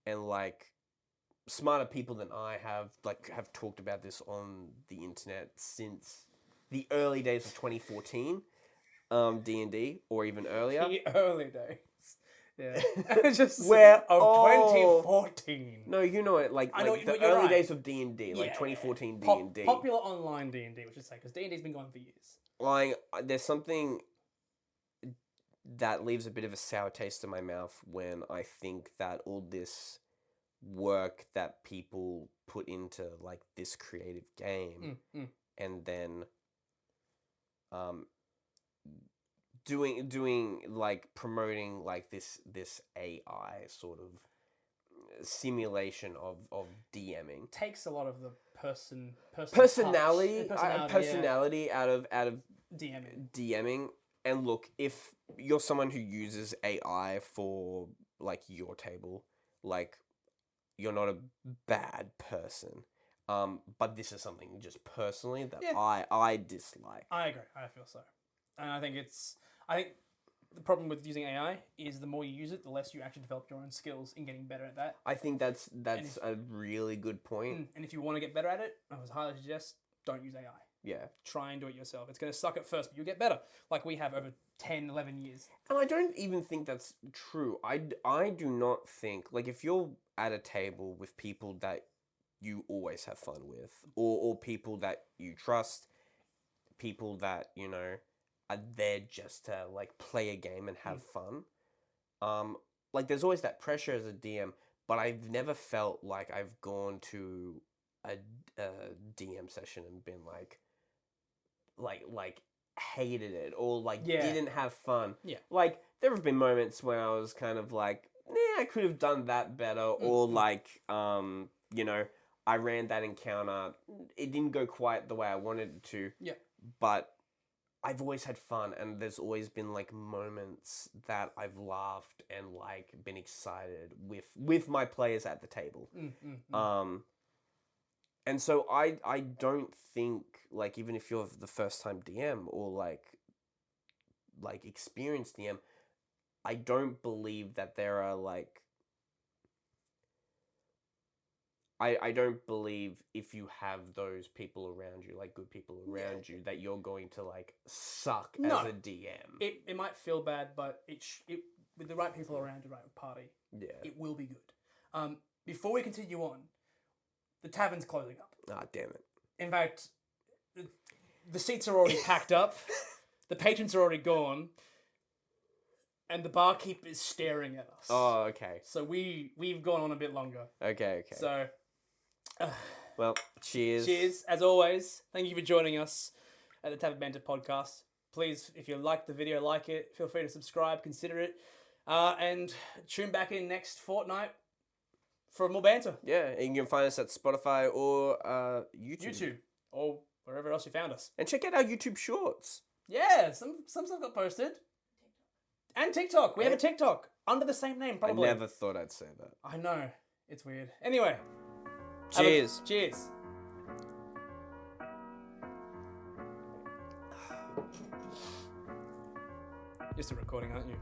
S2: and like smarter people than I have talked about this on the internet since the early days of 2014, D&D, or even earlier.
S1: The early days. Yeah.
S2: Just
S1: 2014.
S2: No, you know it. Like,
S1: I know,
S2: like the
S1: you're
S2: early
S1: right.
S2: days of D&D, like 2014 D&D.
S1: Popular online D&D, which is say, because D&D's been going for years.
S2: Like, there's something that leaves a bit of a sour taste in my mouth when I think that all this work that people put into like this creative game and then doing like promoting like this AI sort of simulation of DMing
S1: Takes a lot of the
S2: personality out of DMing. And look, if you're someone who uses AI for like your table, like you're not a bad person. But this is something just personally that I dislike.
S1: I agree. I feel so. And I think the problem with using AI is the more you use it, the less you actually develop your own skills in getting better at that.
S2: I think that's a really good point.
S1: And if you want to get better at it, I would highly suggest don't use AI.
S2: Yeah.
S1: Try and do it yourself. It's going to suck at first, but you'll get better. Like we have over 10, 11 years.
S2: And I don't even think that's true. I do not think, like, if you're at a table with people that you always have fun with, or people that you trust, people that, you know, are there just to, like, play a game and have fun. Like, there's always that pressure as a DM, but I've never felt like I've gone to a DM session and been like hated it or like didn't have fun. Yeah. Like there have been moments when I was kind of like, I could have done that better, or like you know, I ran that encounter, it didn't go quite the way I wanted it to. Yeah. But I've always had fun, and there's always been like moments that I've laughed and like been excited with my players at the table. And so I don't think, like, even if you're the first time DM or like experienced DM, I don't believe that there are like, I don't believe if you have those people around you, like good people around you, that you're going to like suck as a DM.
S1: It might feel bad, but it with the right people around you, right party, it will be good. Before we continue on, the tavern's closing up.
S2: Ah, damn it.
S1: In fact, the seats are already packed up, the patrons are already gone, and the barkeep is staring at us.
S2: Oh, okay.
S1: So we've gone on a bit longer.
S2: Okay.
S1: So,
S2: well, cheers.
S1: Cheers, as always. Thank you for joining us at the Tavern Banter Podcast. Please, if you like the video, like it. Feel free to subscribe, consider it, and tune back in next fortnight for more banter. Yeah, and you can find us at Spotify or YouTube. Or wherever else you found us. And check out our YouTube shorts. Yeah, some stuff got posted. And TikTok. We have a TikTok under the same name, probably. I never thought I'd say that. I know. It's weird. Anyway. Cheers. Cheers. You're still recording, aren't you?